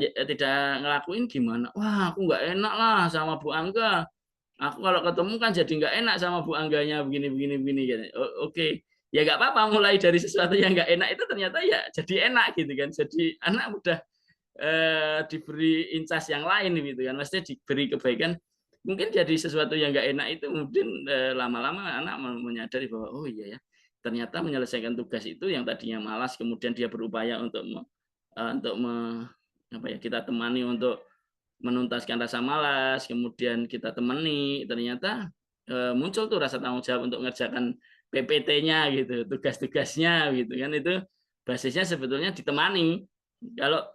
ngelakuin gimana? Wah, aku nggak enak lah sama Bu Angga. Aku kalau ketemu kan jadi nggak enak sama Bu Angganya begini gitu. Oke. Ya nggak apa-apa, mulai dari sesuatu yang nggak enak itu ternyata ya jadi enak gitu kan. Jadi anak udah diberi incas yang lain gitu kan. Maksudnya diberi kebaikan. Mungkin jadi sesuatu yang nggak enak itu mungkin lama-lama anak menyadari bahwa oh iya ya ternyata menyelesaikan tugas itu yang tadinya malas kemudian dia berupaya untuk kita temani untuk menuntaskan rasa malas, kemudian kita temani, ternyata muncul tuh rasa tanggung jawab untuk mengerjakan PPT-nya gitu, tugas-tugasnya gitu kan, itu basisnya sebetulnya ditemani. Kalau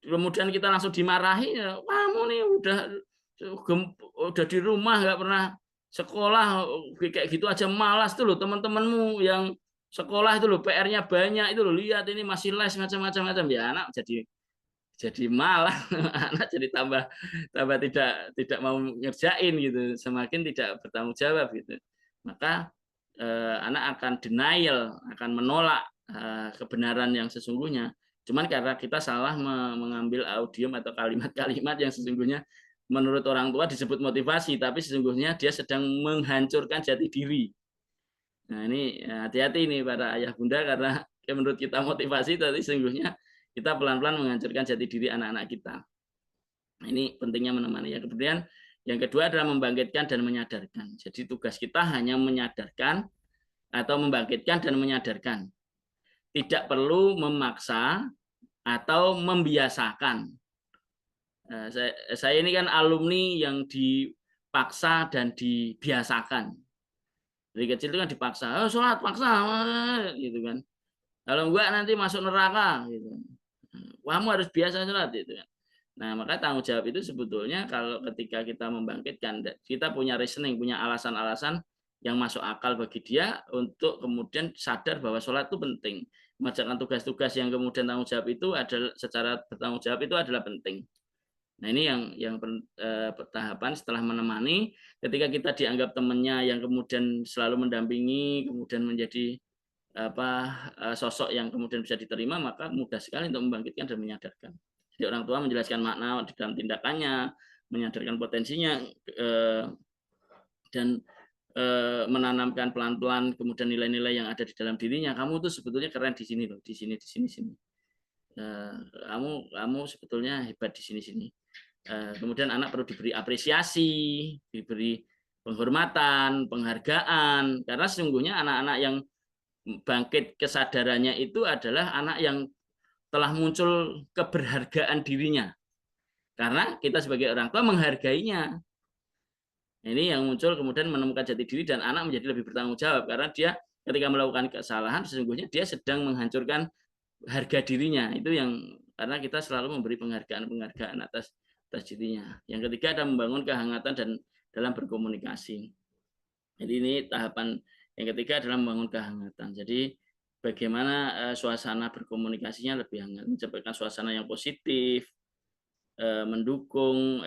kemudian kita langsung dimarahi, ya, kamu nih udah di rumah nggak pernah sekolah kayak gitu aja malas tuh loh, teman-temanmu yang sekolah itu loh PR-nya banyak itu loh, lihat ini masih les macam-macam ya, anak jadi malah anak jadi tambah tidak mau ngerjain gitu, semakin tidak bertanggung jawab gitu. Maka anak akan denial, akan menolak kebenaran yang sesungguhnya. Cuman karena kita salah mengambil audio atau kalimat-kalimat yang sesungguhnya menurut orang tua disebut motivasi, tapi sesungguhnya dia sedang menghancurkan jati diri. Nah ini hati-hati nih para ayah bunda, karena menurut kita motivasi, tapi sesungguhnya kita pelan-pelan menghancurkan jati diri anak-anak kita. Nah, ini pentingnya menemani. Ya, kemudian yang kedua adalah membangkitkan dan menyadarkan. Jadi tugas kita hanya menyadarkan atau membangkitkan dan menyadarkan. Tidak perlu memaksa atau membiasakan. Saya ini kan alumni yang dipaksa dan dibiasakan. Dari kecil itu kan dipaksa, sholat paksa, gitu kan. Kalau enggak nanti masuk neraka, gitu. Kamu harus biasa sholat, gitu kan. Nah, maka tanggung jawab itu sebetulnya kalau ketika kita membangkitkan, kita punya reasoning, punya alasan-alasan yang masuk akal bagi dia untuk kemudian sadar bahwa sholat itu penting. Mengerjakan tugas-tugas yang kemudian tanggung jawab itu adalah secara bertanggung jawab itu adalah penting. Nah, ini yang tahapan setelah menemani, ketika kita dianggap temannya yang kemudian selalu mendampingi, kemudian menjadi sosok yang kemudian bisa diterima, maka mudah sekali untuk membangkitkan dan menyadarkan. Jadi orang tua menjelaskan makna di dalam tindakannya, menyadarkan potensinya, dan menanamkan pelan-pelan kemudian nilai-nilai yang ada di dalam dirinya. Kamu tuh sebetulnya keren di sini loh, di sini. Kamu sebetulnya hebat di sini. Kemudian anak perlu diberi apresiasi, diberi penghormatan, penghargaan, karena sesungguhnya anak-anak yang bangkit kesadarannya itu adalah anak yang telah muncul keberhargaan dirinya, karena kita sebagai orang tua menghargainya. Ini yang muncul kemudian menemukan jati diri, dan anak menjadi lebih bertanggung jawab, karena dia ketika melakukan kesalahan sesungguhnya dia sedang menghancurkan harga dirinya. Itu yang karena kita selalu memberi penghargaan atas dirinya. Yang ketiga ada membangun kehangatan dan dalam berkomunikasi. Jadi ini tahapan yang ketiga adalah membangun kehangatan. Jadi bagaimana suasana berkomunikasinya lebih hangat, menciptakan suasana yang positif, mendukung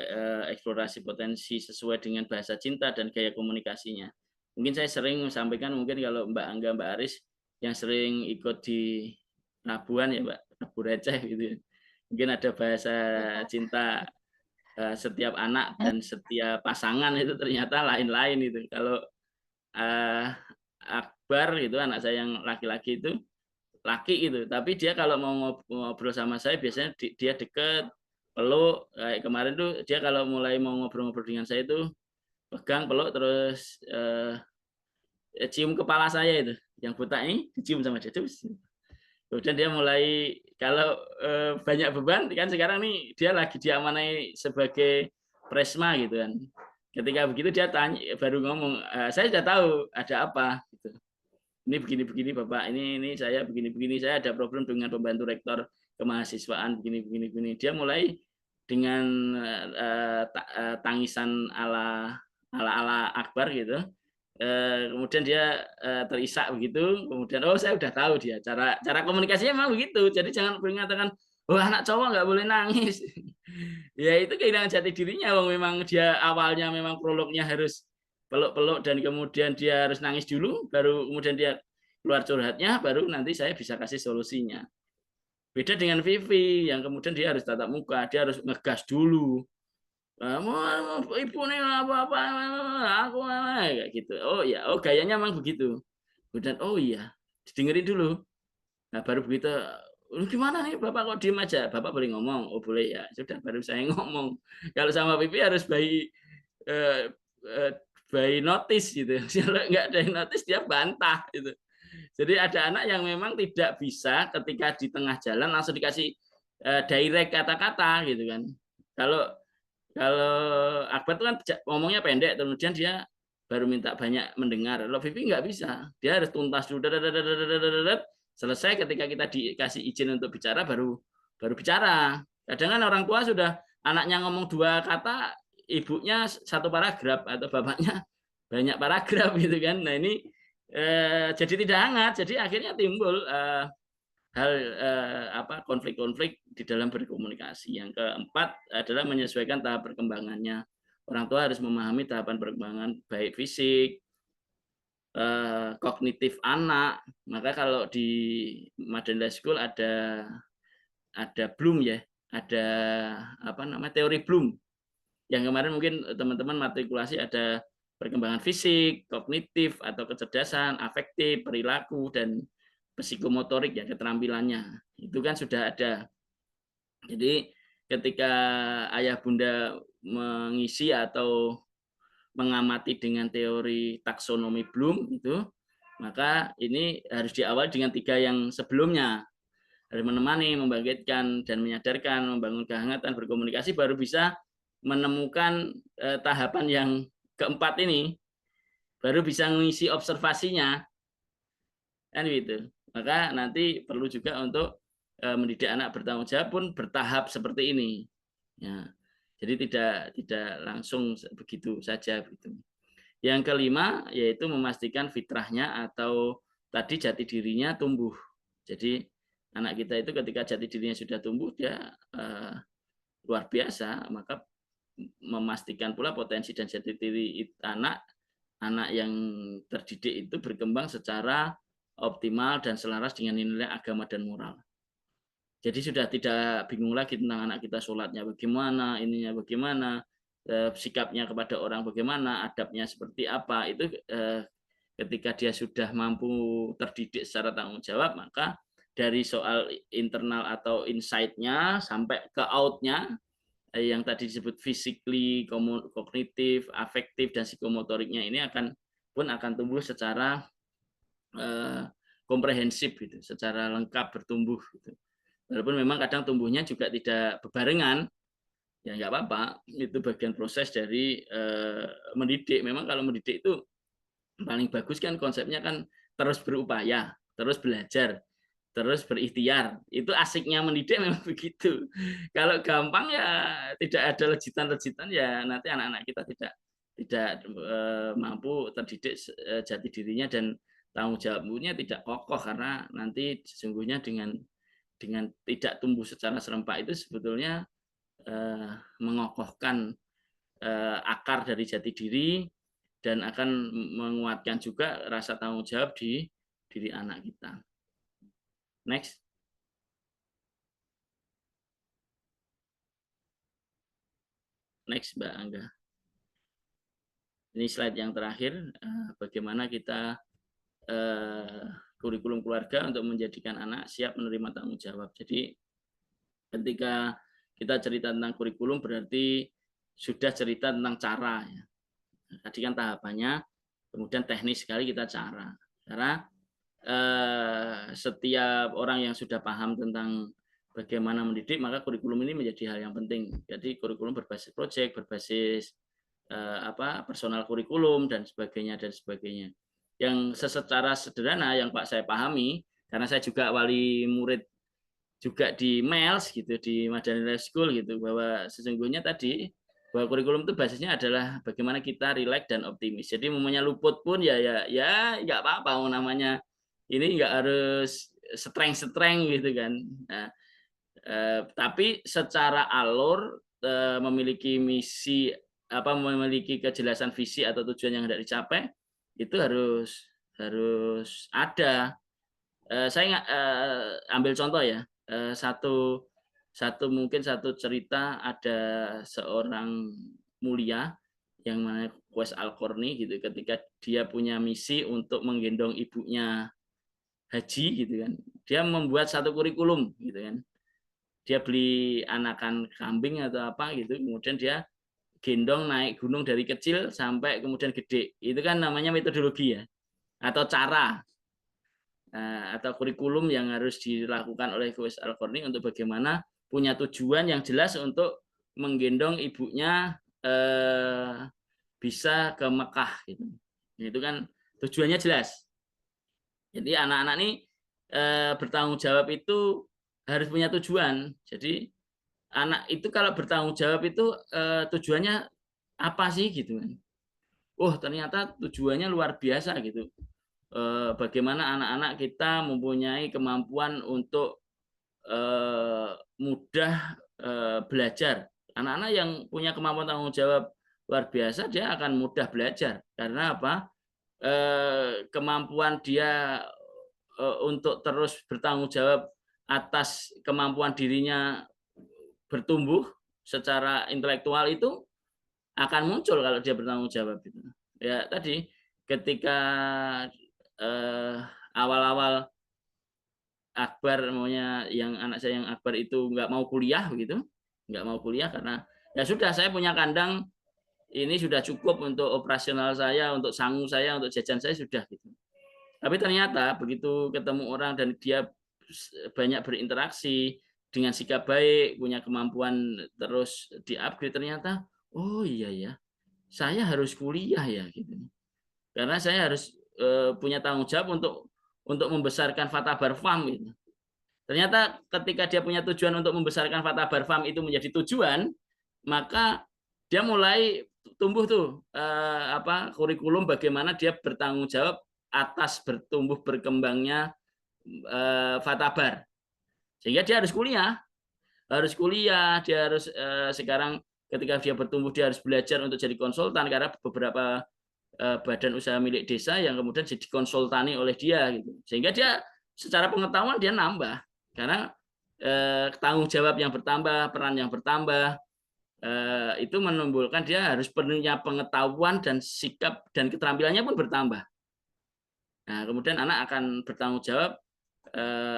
eksplorasi potensi sesuai dengan bahasa cinta dan gaya komunikasinya. Mungkin saya sering sampaikan, mungkin kalau Mbak Angga, Mbak Aris yang sering ikut di Rabuan ya Mbak, Rabu receh gitu. Mungkin ada bahasa cinta setiap anak dan setiap pasangan itu ternyata lain-lain itu. Kalau Akbar itu anak saya yang laki-laki itu laki gitu, tapi dia kalau mau ngobrol sama saya biasanya dia deket, peluk. Kayak kemarin tuh dia kalau mulai mau ngobrol-ngobrol dengan saya itu pegang, peluk, terus cium kepala saya itu yang buta ini, dicium sama dia terus. Kemudian dia mulai kalau banyak beban kan, sekarang nih dia lagi diamanai sebagai presma gitu kan. Ketika begitu dia tanya, baru ngomong, saya sudah tahu ada apa gitu. Ini begini Bapak, ini saya begini, saya ada problem dengan pembantu rektor kemahasiswaan begini. Dia mulai dengan tangisan ala Akbar gitu. Kemudian dia terisak begitu, kemudian saya udah tahu dia cara komunikasinya memang begitu. Jadi jangan mengatakan anak cowok nggak boleh nangis. Ya itu kehilangan jati dirinya. Memang dia awalnya memang prolognya harus peluk-peluk dan kemudian dia harus nangis dulu, baru kemudian dia keluar curhatnya, baru nanti saya bisa kasih solusinya. Beda dengan Vivi yang kemudian dia harus tatap muka, dia harus ngegas dulu. Ibu nih apa aku kayak gitu. Gayanya memang begitu. Kemudian iya, didengerin dulu. Nah baru begitu, gimana nih Bapak kok diem aja? Bapak boleh ngomong? Oh boleh ya. Sudah, baru saya ngomong. Kalau sama Pipi harus by notice gitu. Kalau nggak ada notice dia bantah gitu. Jadi ada anak yang memang tidak bisa ketika di tengah jalan langsung dikasih direct kata-kata gitu kan. Kalau Akbar itu kan ngomongnya pendek, kemudian dia baru minta banyak mendengar. Kalau Vivi nggak bisa, dia harus tuntas dulu. Selesai, ketika kita dikasih izin untuk bicara, baru bicara. Kadang kan orang tua sudah anaknya ngomong 2 kata, ibunya 1 paragraf atau bapaknya banyak paragraf gitu kan. Nah ini jadi tidak hangat. Jadi akhirnya timbul hal konflik-konflik di dalam berkomunikasi. Yang keempat adalah menyesuaikan tahap perkembangannya. Orang tua harus memahami tahapan perkembangan baik fisik, kognitif anak. Maka kalau di Madenda School ada Bloom ya, ada teori Bloom. Yang kemarin mungkin teman-teman matrikulasi ada perkembangan fisik, kognitif atau kecerdasan, afektif, perilaku dan psikomotorik ya keterampilannya. Itu kan sudah ada. Jadi ketika ayah bunda mengisi atau mengamati dengan teori taksonomi Bloom itu, maka ini harus diawali dengan 3 yang sebelumnya. Harus menemani, membangkitkan dan menyadarkan, membangun kehangatan, berkomunikasi, baru bisa menemukan tahapan yang keempat ini, baru bisa mengisi observasinya, kan gitu. Maka nanti perlu juga untuk mendidik anak bertanggung jawab pun bertahap seperti ini. Ya, jadi tidak langsung begitu saja. Gitu. Yang kelima yaitu memastikan fitrahnya atau tadi jati dirinya tumbuh. Jadi anak kita itu ketika jati dirinya sudah tumbuh, dia luar biasa, maka memastikan pula potensi dan jati diri anak yang terdidik itu berkembang secara optimal dan selaras dengan nilai agama dan moral. Jadi sudah tidak bingung lagi tentang anak kita sholatnya bagaimana, ininya bagaimana, sikapnya kepada orang bagaimana, adabnya seperti apa. Itu ketika dia sudah mampu terdidik secara tanggung jawab, maka dari soal internal atau insight-nya sampai ke out-nya, yang tadi disebut physically, kognitif, afektif, dan psikomotoriknya ini akan tumbuh secara komprehensif gitu, secara lengkap bertumbuh gitu. Walaupun memang kadang tumbuhnya juga tidak bebarengan, ya nggak apa-apa, itu bagian proses dari mendidik. Memang kalau mendidik itu paling bagus kan konsepnya kan terus berupaya, terus belajar, terus berikhtiar. Itu asiknya mendidik memang begitu. Kalau gampang ya tidak ada lejitan-lejitan, ya nanti anak-anak kita tidak mampu terdidik jati dirinya, dan tanggung jawabnya tidak kokoh, karena nanti sesungguhnya dengan tidak tumbuh secara serempak itu sebetulnya mengokohkan akar dari jati diri dan akan menguatkan juga rasa tanggung jawab di diri anak kita. Next. Next, Mbak Angga. Ini slide yang terakhir, bagaimana kita kurikulum keluarga untuk menjadikan anak siap menerima tanggung jawab. Jadi ketika kita cerita tentang kurikulum berarti sudah cerita tentang cara. Ya. Tadi kan tahapannya, kemudian teknis sekali kita cara. Karena setiap orang yang sudah paham tentang bagaimana mendidik, maka kurikulum ini menjadi hal yang penting. Jadi kurikulum berbasis proyek, berbasis personal kurikulum dan sebagainya. Yang secara sederhana yang Pak saya pahami, karena saya juga wali murid juga di MELS gitu, di Madani School gitu, bahwa sesungguhnya tadi bahwa kurikulum itu basisnya adalah bagaimana kita rileks dan optimis. Jadi namanya luput pun ya nggak apa-apa, namanya ini nggak harus streng gitu kan. Nah, tapi secara alur memiliki misi memiliki kejelasan visi atau tujuan yang hendak dicapai itu harus ada. Saya ambil contoh ya, mungkin satu cerita, ada seorang mulia yang namanya Uwais Al-Qarni gitu, ketika dia punya misi untuk menggendong ibunya haji gitu kan, dia membuat satu kurikulum gitu kan, dia beli anakan kambing atau apa gitu, kemudian dia gendong naik gunung dari kecil sampai kemudian gede. Itu kan namanya metodologi ya, atau cara atau kurikulum yang harus dilakukan oleh Uwais Al-Qarni untuk bagaimana punya tujuan yang jelas untuk menggendong ibunya bisa ke Mekah gitu. Itu kan tujuannya jelas. Jadi anak-anak ini bertanggung jawab itu harus punya tujuan. Jadi anak itu kalau bertanggung jawab itu tujuannya apa sih gitu kan. Oh, ternyata tujuannya luar biasa gitu. Bagaimana anak-anak kita mempunyai kemampuan untuk mudah belajar. Anak-anak yang punya kemampuan tanggung jawab luar biasa, dia akan mudah belajar. Karena apa? Kemampuan dia untuk terus bertanggung jawab atas kemampuan dirinya bertumbuh secara intelektual itu akan muncul kalau dia bertanggung jawab. Ya tadi ketika awal-awal Akbar maunya yang anak saya yang Akbar itu nggak mau kuliah begitu, nggak mau kuliah karena ya sudah saya punya kandang ini sudah cukup untuk operasional saya, untuk sangu saya, untuk jajan saya sudah gitu. Tapi ternyata begitu ketemu orang dan dia banyak berinteraksi dengan sikap baik, punya kemampuan terus di-upgrade ternyata oh iya ya, saya harus kuliah ya gitu. Karena saya harus punya tanggung jawab untuk membesarkan Fatabar Farm gitu. Ternyata ketika dia punya tujuan untuk membesarkan Fatabar Farm itu menjadi tujuan, maka dia mulai tumbuh tuh kurikulum bagaimana dia bertanggung jawab atas bertumbuh berkembangnya Fatabar. Sehingga dia harus kuliah, dia harus sekarang ketika dia bertumbuh dia harus belajar untuk jadi konsultan karena beberapa badan usaha milik desa yang kemudian jadi konsultani oleh dia gitu. Sehingga dia secara pengetahuan dia nambah karena tanggung jawab yang bertambah, peran yang bertambah, itu menimbulkan dia harus punya pengetahuan dan sikap dan keterampilannya pun bertambah. Nah, kemudian anak akan bertanggung jawab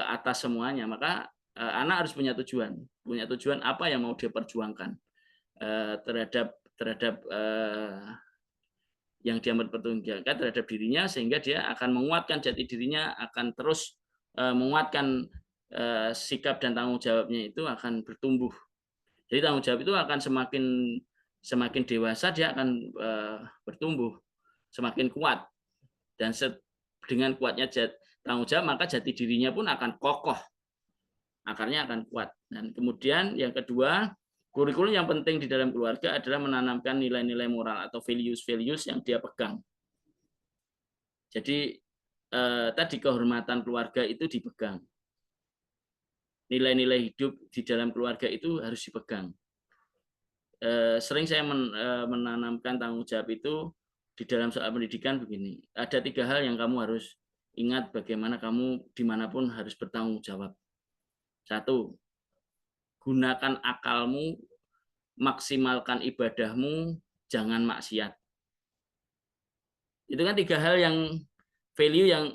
atas semuanya. Maka anak harus punya tujuan apa yang mau dia perjuangkan terhadap yang dia mempertanggungjawabkan terhadap dirinya, sehingga dia akan menguatkan jati dirinya, akan terus menguatkan sikap dan tanggung jawabnya itu akan bertumbuh. Jadi tanggung jawab itu akan semakin dewasa dia akan bertumbuh, semakin kuat, dan dengan kuatnya tanggung jawab maka jati dirinya pun akan kokoh, akarnya akan kuat. Dan kemudian yang kedua, kurikulum yang penting di dalam keluarga adalah menanamkan nilai-nilai moral atau values-values yang dia pegang. Jadi tadi kehormatan keluarga itu dipegang. Nilai-nilai hidup di dalam keluarga itu harus dipegang. Sering saya menanamkan tanggung jawab itu di dalam soal pendidikan begini. Ada 3 hal yang kamu harus ingat bagaimana kamu dimanapun harus bertanggung jawab. 1, gunakan akalmu, maksimalkan ibadahmu, jangan maksiat. Itu kan 3 hal yang value yang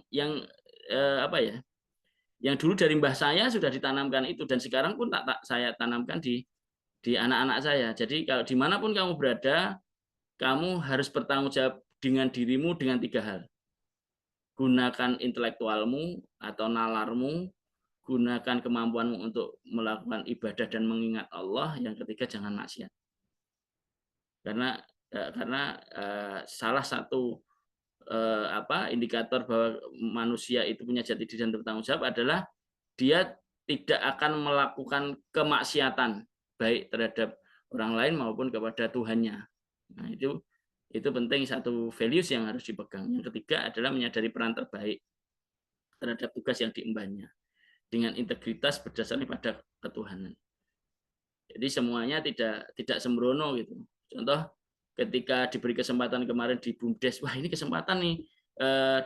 yang dulu dari mbah saya sudah ditanamkan itu, dan sekarang pun tak saya tanamkan di anak-anak saya. Jadi kalau dimanapun kamu berada, kamu harus bertanggung jawab dengan dirimu dengan 3 hal. Gunakan intelektualmu atau nalarmu, gunakan kemampuanmu untuk melakukan ibadah dan mengingat Allah. Yang ketiga, jangan maksiat. Karena salah satu indikator bahwa manusia itu punya jati diri dan bertanggung jawab adalah dia tidak akan melakukan kemaksiatan baik terhadap orang lain maupun kepada Tuhannya. Nah, itu penting, satu values yang harus dipegang. Yang ketiga adalah menyadari peran terbaik terhadap tugas yang diembannya dengan integritas berdasarkan pada ketuhanan. Jadi semuanya tidak sembrono gitu. Contoh ketika diberi kesempatan kemarin di BUMDes, wah ini kesempatan nih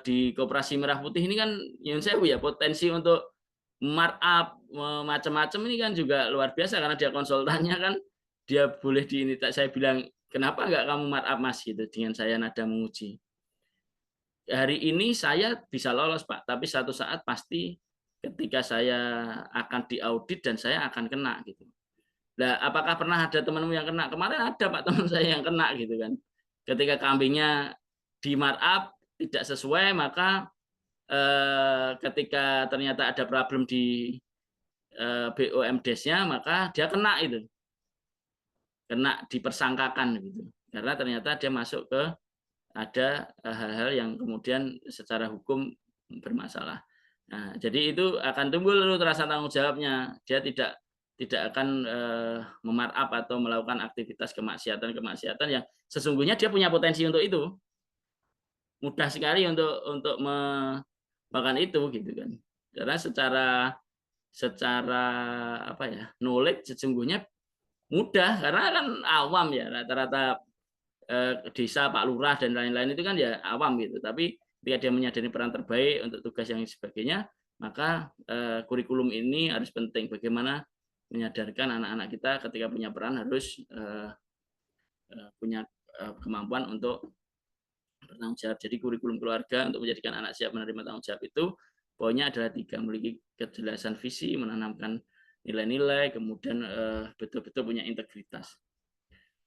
di Koperasi Merah Putih ini kan yang saya ya potensi untuk markup macam-macam ini kan juga luar biasa karena dia konsultannya kan dia boleh ini. Saya bilang kenapa nggak kamu markup Mas gitu dengan saya nada menguji. Hari ini saya bisa lolos Pak, tapi satu saat pasti ketika saya akan diaudit dan saya akan kena gitu. Nah, apakah pernah ada temanmu yang kena? Kemarin ada Pak teman saya yang kena gitu kan. Ketika kambingnya di markup tidak sesuai, maka ketika ternyata ada problem di BUMDes-nya, maka dia kena itu. Kena dipersangkakan gitu. Karena ternyata dia masuk ke ada hal-hal yang kemudian secara hukum bermasalah. Nah, jadi itu akan timbul rasa tanggung jawabnya. Dia tidak akan memarkup atau melakukan aktivitas kemaksiatan yang sesungguhnya dia punya potensi untuk itu. Mudah sekali untuk melakukan itu gitu kan. Karena secara knowledge sesungguhnya mudah karena kan awam ya, rata-rata desa, Pak Lurah dan lain-lain itu kan ya awam gitu. Tapi ketika dia menyadari peran terbaik untuk tugas yang sebagainya, maka kurikulum ini harus penting. Bagaimana menyadarkan anak-anak kita ketika punya peran harus punya kemampuan untuk bertanggung jawab. Jadi kurikulum keluarga untuk menjadikan anak siap menerima tanggung jawab itu poinnya adalah 3, memiliki kejelasan visi, menanamkan nilai-nilai, kemudian betul-betul punya integritas.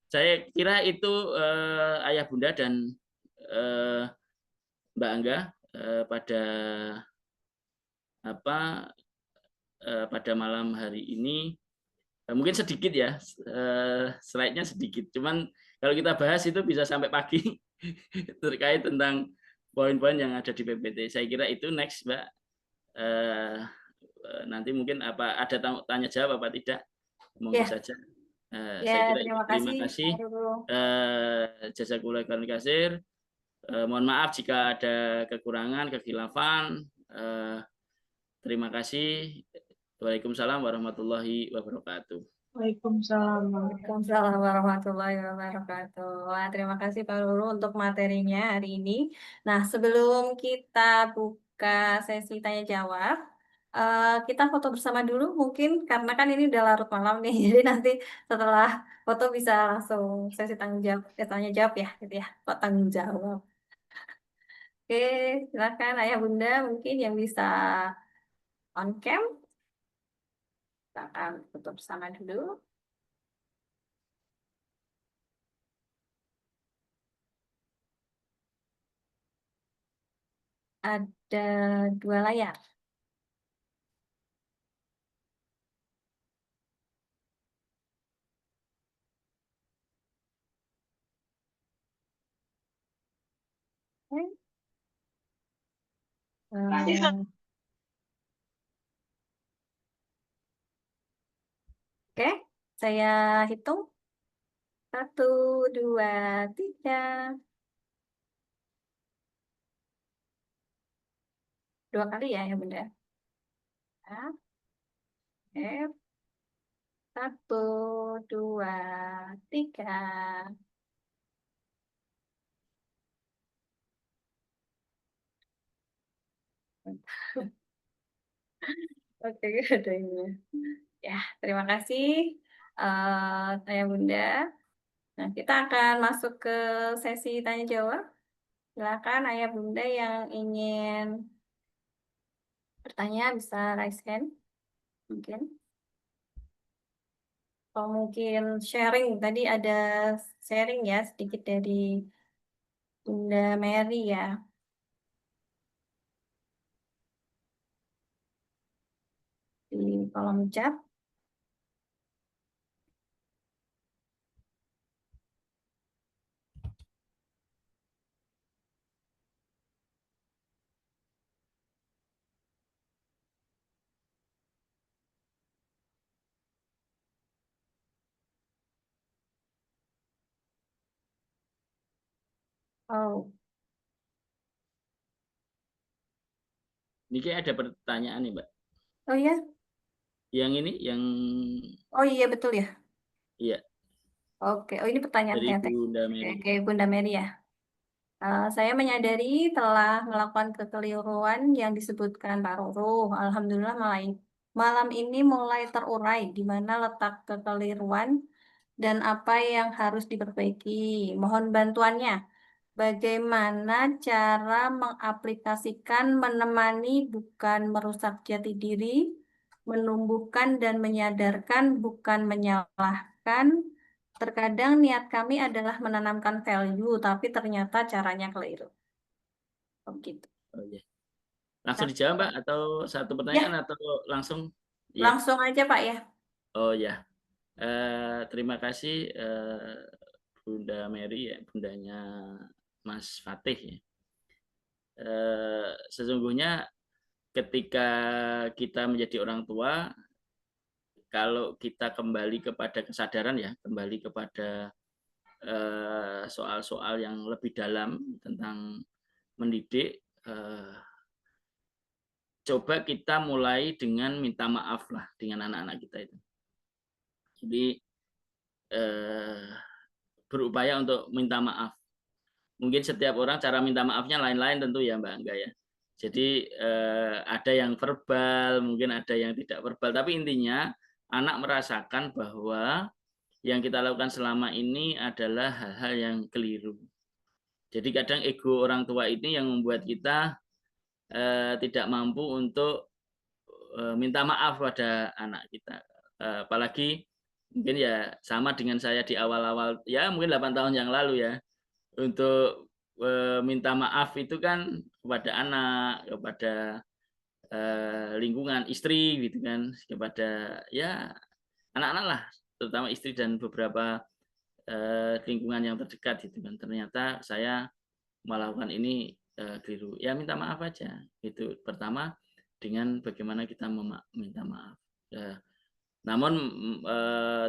Saya kira itu Ayah Bunda dan Mbak Angga pada pada malam hari ini. Mungkin sedikit ya, slide-nya sedikit. Cuman kalau kita bahas itu bisa sampai pagi terkait tentang poin-poin yang ada di PPT. Saya kira itu next, Mbak. Nanti mungkin ada tanya jawab apa tidak? Monggo saja. Saya kira itu. Terima kasih. Jazakumullah khairan katsir. Mohon maaf jika ada kekurangan, kekhilafan. Terima kasih. Waalaikumsalam warahmatullahi wabarakatuh. Waalaikumsalam. Waalaikumsalam warahmatullahi wabarakatuh. Wah, terima kasih Pak Ruru untuk materinya hari ini. Nah, sebelum kita buka sesi tanya jawab, kita foto bersama dulu mungkin karena kan ini udah larut malam nih. Jadi nanti setelah foto bisa langsung sesi tanya jawab ya, gitu ya. Kok tanggung jawab. Oke, silakan Ayah Bunda mungkin yang bisa on cam. Kita akan foto bersama dulu. Ada 2 layar. Oke, saya hitung. 1, 2, 3. 2 kali ya, ya Bunda. Ya. Oke. 1, 2, 3. Oke, ada ini. Ya, terima kasih Ayah Bunda. Nah, kita akan masuk ke sesi tanya jawab. Silakan Ayah Bunda yang ingin bertanya bisa raise hand. Mungkin. Atau mungkin sharing. Tadi ada sharing ya sedikit dari Bunda Mary ya. Di kolom chat. Oh, Ini kayak ada pertanyaan nih, Mbak. oh iya. Yang ini, yang Oh iya betul ya. iya Oke, oh ini pertanyaan dari Tetek. Bunda Oke, Mary. oke, Bunda Mary ya. Saya menyadari telah melakukan kekeliruan yang disebutkan Pak Roro. Alhamdulillah malam ini mulai terurai di mana letak kekeliruan dan apa yang harus diperbaiki. Mohon bantuannya. Bagaimana cara mengaplikasikan menemani bukan merusak jati diri, menumbuhkan dan menyadarkan bukan menyalahkan. Terkadang niat kami adalah menanamkan value, tapi ternyata caranya keliru. Oh, gitu. Oh, iya. Langsung dijawab, Mbak, atau satu pertanyaan Ya, atau langsung? Iya. langsung aja Pak ya. Oh ya. Terima kasih Bunda Mary ya, bundanya Mas Fatih ya. Sesungguhnya ketika kita menjadi orang tua, kalau kita kembali kepada kesadaran ya, kembali kepada soal-soal yang lebih dalam tentang mendidik, coba kita mulai dengan minta maaf lah dengan anak-anak kita itu. Jadi berupaya untuk minta maaf. Mungkin setiap orang cara minta maafnya lain-lain tentu ya Mbak Angga ya. Jadi ada yang verbal, mungkin ada yang tidak verbal, tapi intinya anak merasakan bahwa yang kita lakukan selama ini adalah hal-hal yang keliru. Jadi kadang ego orang tua ini yang membuat kita tidak mampu untuk minta maaf pada anak kita. Apalagi mungkin ya sama dengan saya di awal-awal, ya mungkin 8 tahun yang lalu ya, untuk minta maaf itu kan kepada anak, kepada lingkungan, istri gitu kan, kepada ya anak-anak lah, terutama istri dan beberapa lingkungan yang terdekat gitu kan. Ternyata saya melakukan ini keliru. Ya minta maaf aja. Itu pertama dengan bagaimana kita minta maaf. Ya. Namun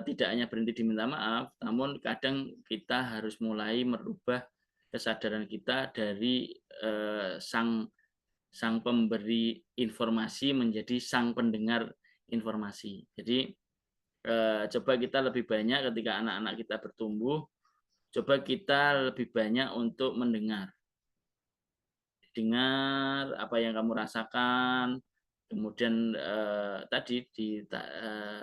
tidak hanya berhenti di minta maaf, namun kadang kita harus mulai merubah kesadaran kita dari sang pemberi informasi menjadi sang pendengar informasi. Jadi coba kita lebih banyak ketika anak-anak kita bertumbuh, coba kita lebih banyak untuk mendengar apa yang kamu rasakan, kemudian tadi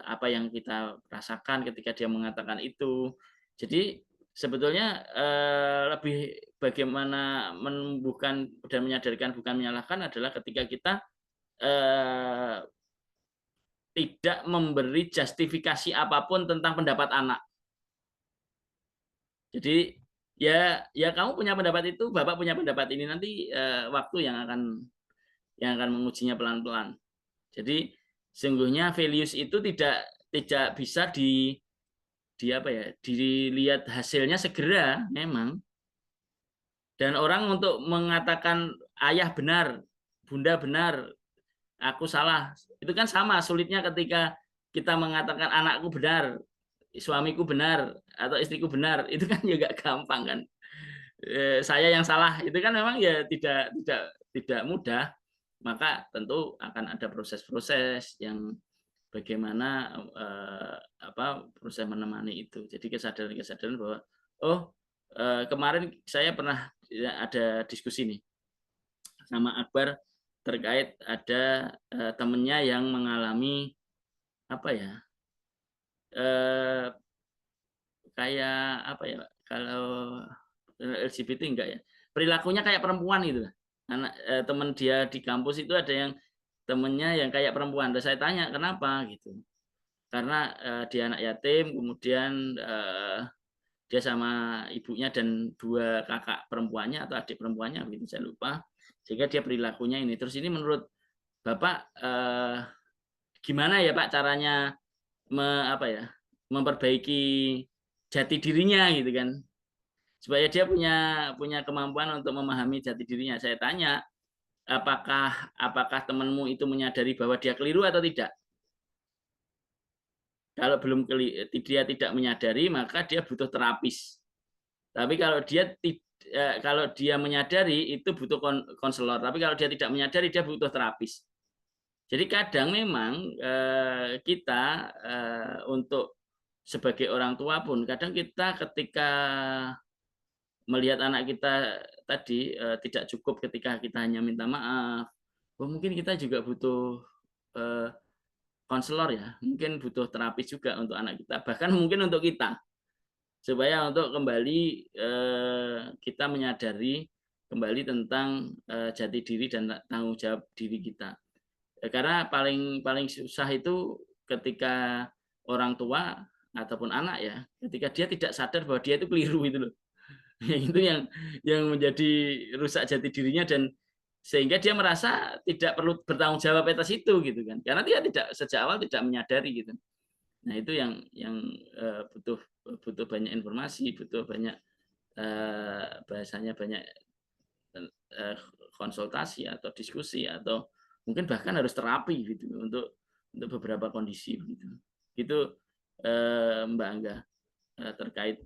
apa yang kita rasakan ketika dia mengatakan itu. Jadi sebetulnya lebih bagaimana menumbuhkan dan menyadarkan bukan menyalahkan adalah ketika kita tidak memberi justifikasi apapun tentang pendapat anak. Jadi ya kamu punya pendapat itu, Bapak punya pendapat ini, nanti waktu yang akan mengujinya pelan-pelan. Jadi sesungguhnya values itu tidak bisa dilihat hasilnya segera memang. Dan orang untuk mengatakan ayah benar, bunda benar, aku salah, itu kan sama sulitnya ketika kita mengatakan anakku benar, suamiku benar, atau istriku benar, itu kan juga gampang kan. Saya yang salah itu kan memang ya tidak mudah. Maka tentu akan ada proses-proses yang bagaimana proses menemani itu. Jadi kesadaran bahwa kemarin saya pernah ada diskusi nih sama Akbar terkait ada temennya yang mengalami apa ya kayak apa ya, kalau LGBT enggak ya, perilakunya kayak perempuan gitu. Anak teman dia di kampus itu ada yang temennya yang kayak perempuan. Dan saya tanya kenapa gitu, karena dia anak yatim, kemudian dia sama ibunya dan 2 kakak perempuannya atau adik perempuannya begitu, saya lupa, sehingga dia perilakunya ini. Terus ini menurut Bapak gimana ya Pak caranya memperbaiki jati dirinya gitu kan, supaya dia punya kemampuan untuk memahami jati dirinya. Saya tanya, apakah temanmu itu menyadari bahwa dia keliru atau tidak? Kalau dia tidak menyadari, maka dia butuh terapis. Tapi kalau dia menyadari, itu butuh konselor. Tapi kalau dia tidak menyadari, dia butuh terapis. Jadi kadang memang kita untuk sebagai orang tua pun, kadang kita ketika melihat anak kita tadi tidak cukup ketika kita hanya minta maaf, mungkin kita juga butuh konselor ya, mungkin butuh terapis juga untuk anak kita, bahkan mungkin untuk kita, supaya untuk kembali kita menyadari kembali tentang jati diri dan tanggung jawab diri kita. Karena paling susah itu ketika orang tua ataupun anak ya, ketika dia tidak sadar bahwa dia itu keliru itu loh. Itu yang menjadi rusak jati dirinya, dan sehingga dia merasa tidak perlu bertanggung jawab atas itu gitu kan, karena dia tidak sejak awal tidak menyadari gitu. Nah itu yang butuh banyak informasi, butuh banyak bahasanya banyak konsultasi atau diskusi, atau mungkin bahkan harus terapi gitu untuk beberapa kondisi gitu. Itu Mbak Angga terkait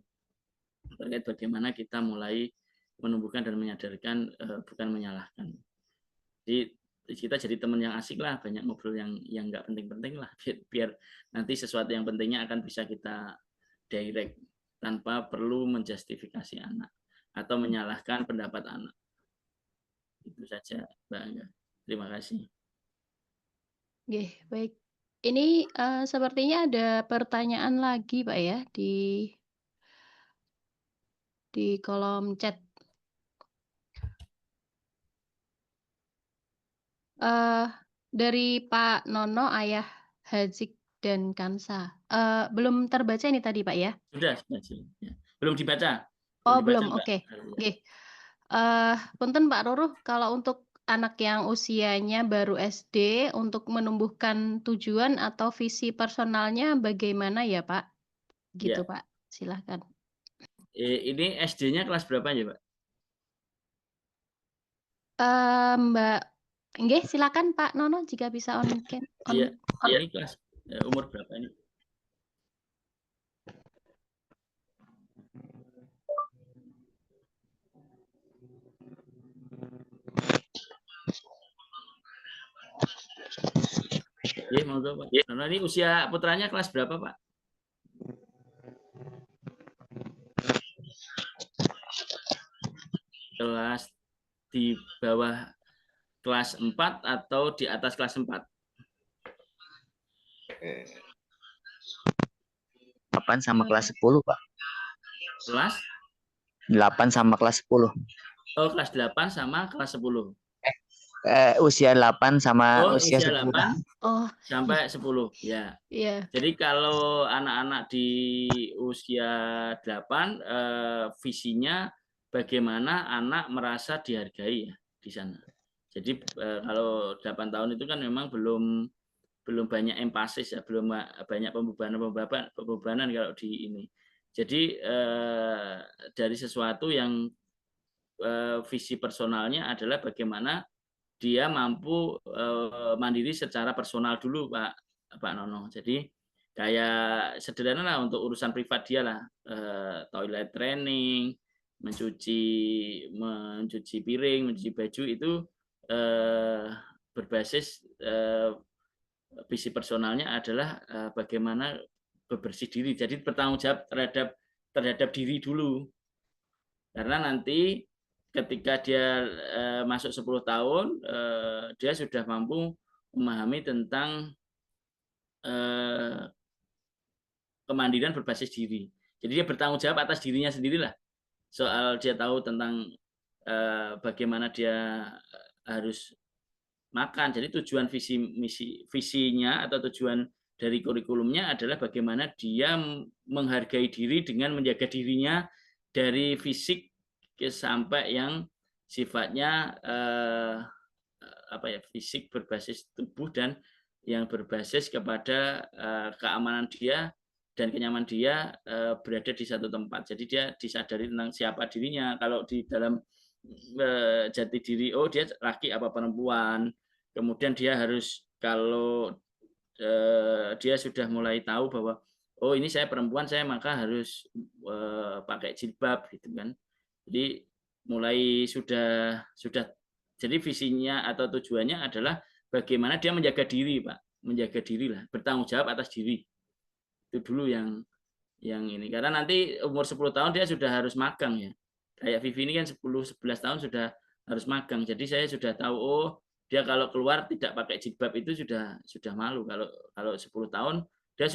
bagaimana kita mulai menumbuhkan dan menyadarkan, bukan menyalahkan. Jadi kita jadi teman yang asik lah, banyak ngobrol yang nggak penting-penting lah, biar nanti sesuatu yang pentingnya akan bisa kita direct tanpa perlu menjustifikasi anak atau menyalahkan pendapat anak. Itu saja Mbak Angga. Terima kasih. Oke, baik. Ini sepertinya ada pertanyaan lagi Pak ya di kolom chat. Dari Pak Nono, Ayah Hazik dan Kansa. Belum terbaca ini tadi, Pak, ya? Sudah, ya. Belum dibaca. Belum Oh, dibaca, belum. Mbak. Oke. Nggih. Punten Pak Ruruh, kalau untuk anak yang usianya baru SD, untuk menumbuhkan tujuan atau visi personalnya bagaimana ya, Pak? Gitu, Ya. Pak. Silahkan. Ini SD-nya kelas berapa ya, Mbak? Mbak nggih, silakan Pak Nono jika bisa on cam. Iya, ini kelas umur berapa ini? Iya, monggo Pak. Nah, ini usia putranya kelas berapa, Pak? Kelas di bawah kelas 4 atau di atas kelas 4? 8 sama kelas 10, Pak. Kelas? 8 sama kelas 10. Oh, kelas 8 sama kelas 10. Usia 8 sama usia 10. 8 Oh, sampai 10, ya. iya. Jadi kalau anak-anak di usia 8, visinya bagaimana anak merasa dihargai ya di sana. Jadi kalau 8 tahun itu kan memang belum banyak empasis ya, belum banyak pembebanan kalau di ini. Jadi dari sesuatu yang visi personalnya adalah bagaimana dia mampu mandiri secara personal dulu, Pak Nono. Jadi kayak sederhana lah untuk urusan privat dia lah, toilet training, mencuci piring, mencuci baju itu berbasis visi personalnya adalah bagaimana bebersih diri. Jadi bertanggung jawab terhadap diri dulu. Karena nanti ketika dia masuk 10 tahun, dia sudah mampu memahami tentang kemandirian berbasis diri. Jadi dia bertanggung jawab atas dirinya sendirilah. Soal dia tahu tentang bagaimana dia harus makan. Jadi tujuan visinya atau tujuan dari kurikulumnya adalah bagaimana dia menghargai diri dengan menjaga dirinya dari fisik sampai yang sifatnya fisik berbasis tubuh dan yang berbasis kepada keamanan dia dan kenyamanan dia berada di satu tempat. Jadi dia disadari tentang siapa dirinya. Kalau di dalam jati diri, oh dia laki apa perempuan. Kemudian dia harus, kalau dia sudah mulai tahu bahwa oh ini saya perempuan, saya maka harus pakai jilbab gitu kan. Jadi mulai sudah jadi visinya atau tujuannya adalah bagaimana dia menjaga diri, Pak. Menjaga diri lah, bertanggung jawab atas diri. Itu dulu yang ini. Karena nanti umur 10 tahun dia sudah harus magang ya. Kayak Vivi ini kan 10-11 tahun sudah harus magang. Jadi saya sudah tahu, oh dia kalau keluar tidak pakai jilbab itu sudah malu. Kalau 10 tahun dia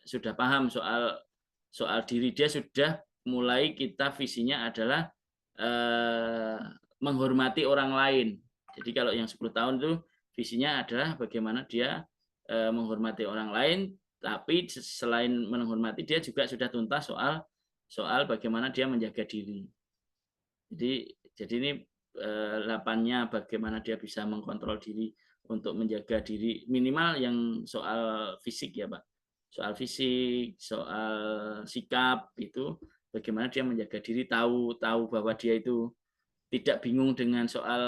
sudah paham soal diri, dia sudah mulai, kita visinya adalah menghormati orang lain. Jadi kalau yang 10 tahun itu visinya adalah bagaimana dia menghormati orang lain, tapi selain menghormati dia juga sudah tuntas soal bagaimana dia menjaga diri. Jadi ini 8-nya bagaimana dia bisa mengkontrol diri untuk menjaga diri, minimal yang soal fisik ya Pak. Soal fisik, soal sikap itu bagaimana dia menjaga diri, tahu bahwa dia itu tidak bingung dengan soal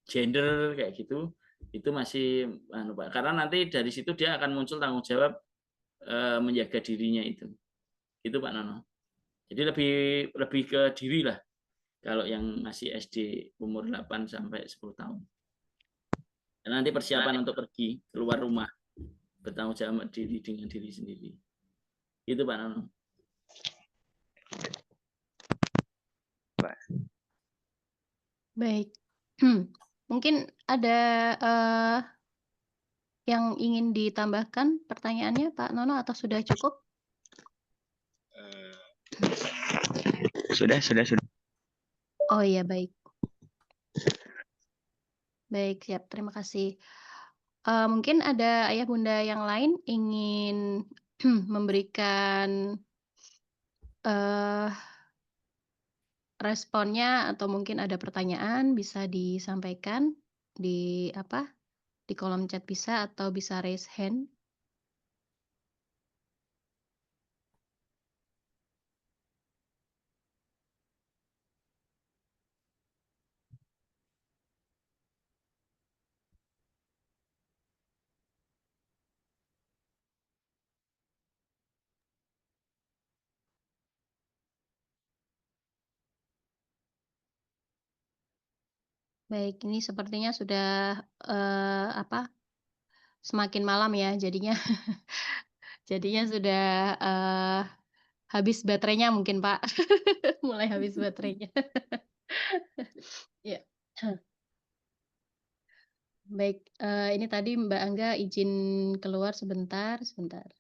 gender kayak gitu. Itu masih Pak. Karena nanti dari situ dia akan muncul tanggung jawab menjaga dirinya itu Pak Nono. Jadi lebih ke diri lah kalau yang masih SD umur 8 sampai 10 tahun. Dan nanti persiapan untuk pergi keluar rumah, bertanggung jawab diri dengan diri sendiri. Itu Pak Nono. Baik. Mungkin ada yang ingin ditambahkan pertanyaannya Pak Nono atau sudah cukup? Sudah. Oh iya, baik. Baik, siap. Terima kasih. Mungkin ada ayah bunda yang lain ingin memberikan eh, responnya atau mungkin ada pertanyaan bisa disampaikan di apa di kolom chat bisa atau bisa raise hand. Baik, ini sepertinya sudah semakin malam ya, jadinya jadinya sudah habis baterainya mungkin Pak, mulai habis baterainya. Ya. Baik, ini tadi Mbak Angga izin keluar sebentar, sebentar.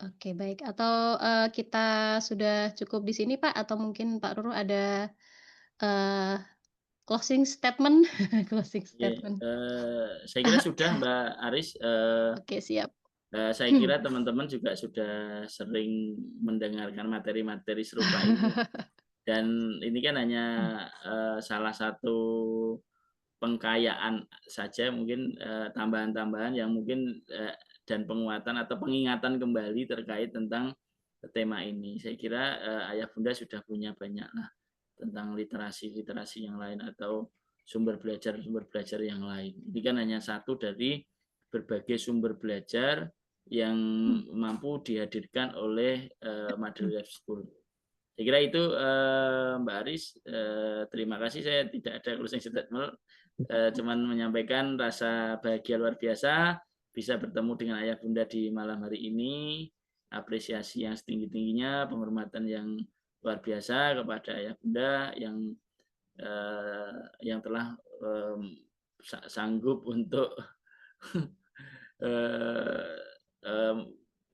Oke, baik. Atau kita sudah cukup di sini Pak, atau mungkin Pak Ruru ada closing statement? Closing statement. Saya kira sudah Mbak Aris. Oke, siap. Saya kira teman-teman juga sudah sering mendengarkan materi-materi serupa ini. Dan ini kan hanya salah satu pengkayaan saja, mungkin tambahan-tambahan yang mungkin dan penguatan atau pengingatan kembali terkait tentang tema ini. Saya kira ayah bunda sudah punya banyak lah tentang literasi yang lain atau sumber belajar yang lain. Ini kan hanya satu dari berbagai sumber belajar yang mampu dihadirkan oleh Mother Life School. Saya kira itu Mbak Aris. Terima kasih. Saya tidak ada closing statement, cuman menyampaikan rasa bahagia luar biasa bisa bertemu dengan ayah bunda di malam hari ini. Apresiasi yang setinggi-tingginya, penghormatan yang luar biasa kepada ayah bunda yang telah sanggup untuk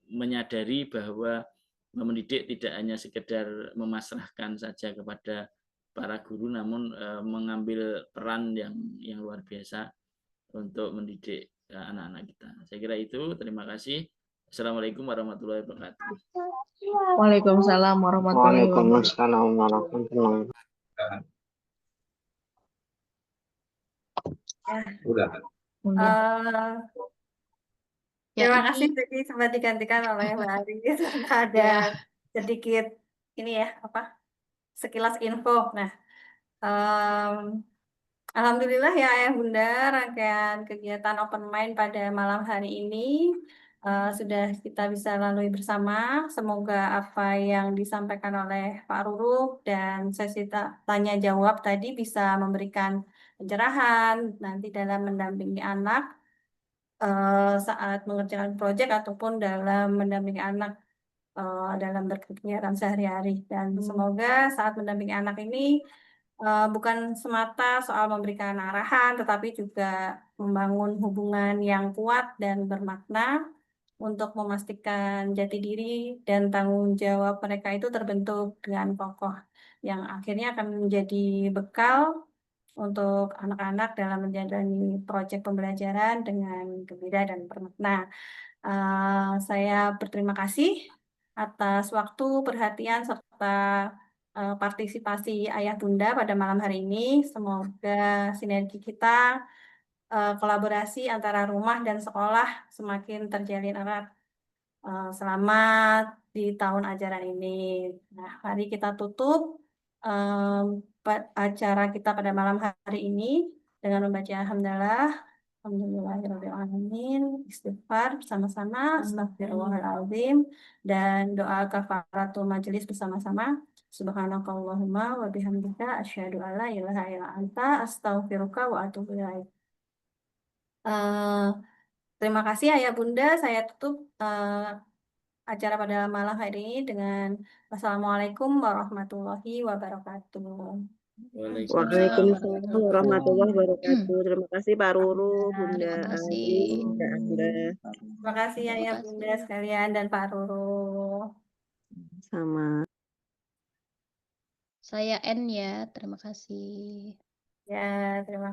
menyadari bahwa mendidik tidak hanya sekedar memasrahkan saja kepada para guru, namun mengambil peran yang luar biasa untuk mendidik anak-anak kita. Saya kira itu. Terima kasih. Assalamualaikum warahmatullahi wabarakatuh. Waalaikumsalam warahmatullahi wabarakatuh. Waalaikumsalam warahmatullahi wabarakatuh. Udah. Terima kasih, jadi sempat digantikan oleh Mbak Aris. Ada sedikit ini ya, sekilas info. Nah, alhamdulillah ya Ayah Bunda, rangkaian kegiatan Open Mind pada malam hari ini sudah kita bisa lalui bersama. Semoga apa yang disampaikan oleh Pak Ruru dan sesi tanya jawab tadi bisa memberikan pencerahan nanti dalam mendampingi anak saat mengerjakan proyek ataupun dalam mendampingi anak dalam berkegiatan sehari-hari. Dan semoga saat mendampingi anak ini bukan semata soal memberikan arahan, tetapi juga membangun hubungan yang kuat dan bermakna untuk memastikan jati diri dan tanggung jawab mereka itu terbentuk dengan kokoh, yang akhirnya akan menjadi bekal untuk anak-anak dalam menjalani proyek pembelajaran dengan gembira dan bermakna. Saya berterima kasih atas waktu, perhatian, serta partisipasi Ayah Bunda pada malam hari ini. Semoga sinergi kita, kolaborasi antara rumah dan sekolah semakin terjalin erat selama di tahun ajaran ini. Nah, mari kita tutup acara kita pada malam hari ini dengan membaca Alhamdulillah. Alhamdulillahirrahmanirrahim, istighfar bersama-sama, astagfirullahaladzim, dan doa kafaratul majelis bersama-sama. Subhanakallahumma wa bihamdika asyhadu alla ilaha illa anta astaghfiruka wa atubu ilaik. Terima kasih Ayah Bunda. Saya tutup acara pada malam hari ini dengan wassalamualaikum warahmatullahi wabarakatuh. Waalaikumsalam warahmatullahi wabarakatuh. Terima kasih Pak Ruru, Bunda Terima Aziz, kasih. Bunda Angga. Terima kasih Terima Ayah kasih. Bunda sekalian dan Pak Ruru. Sama. Saya N ya, terima kasih. Ya, terima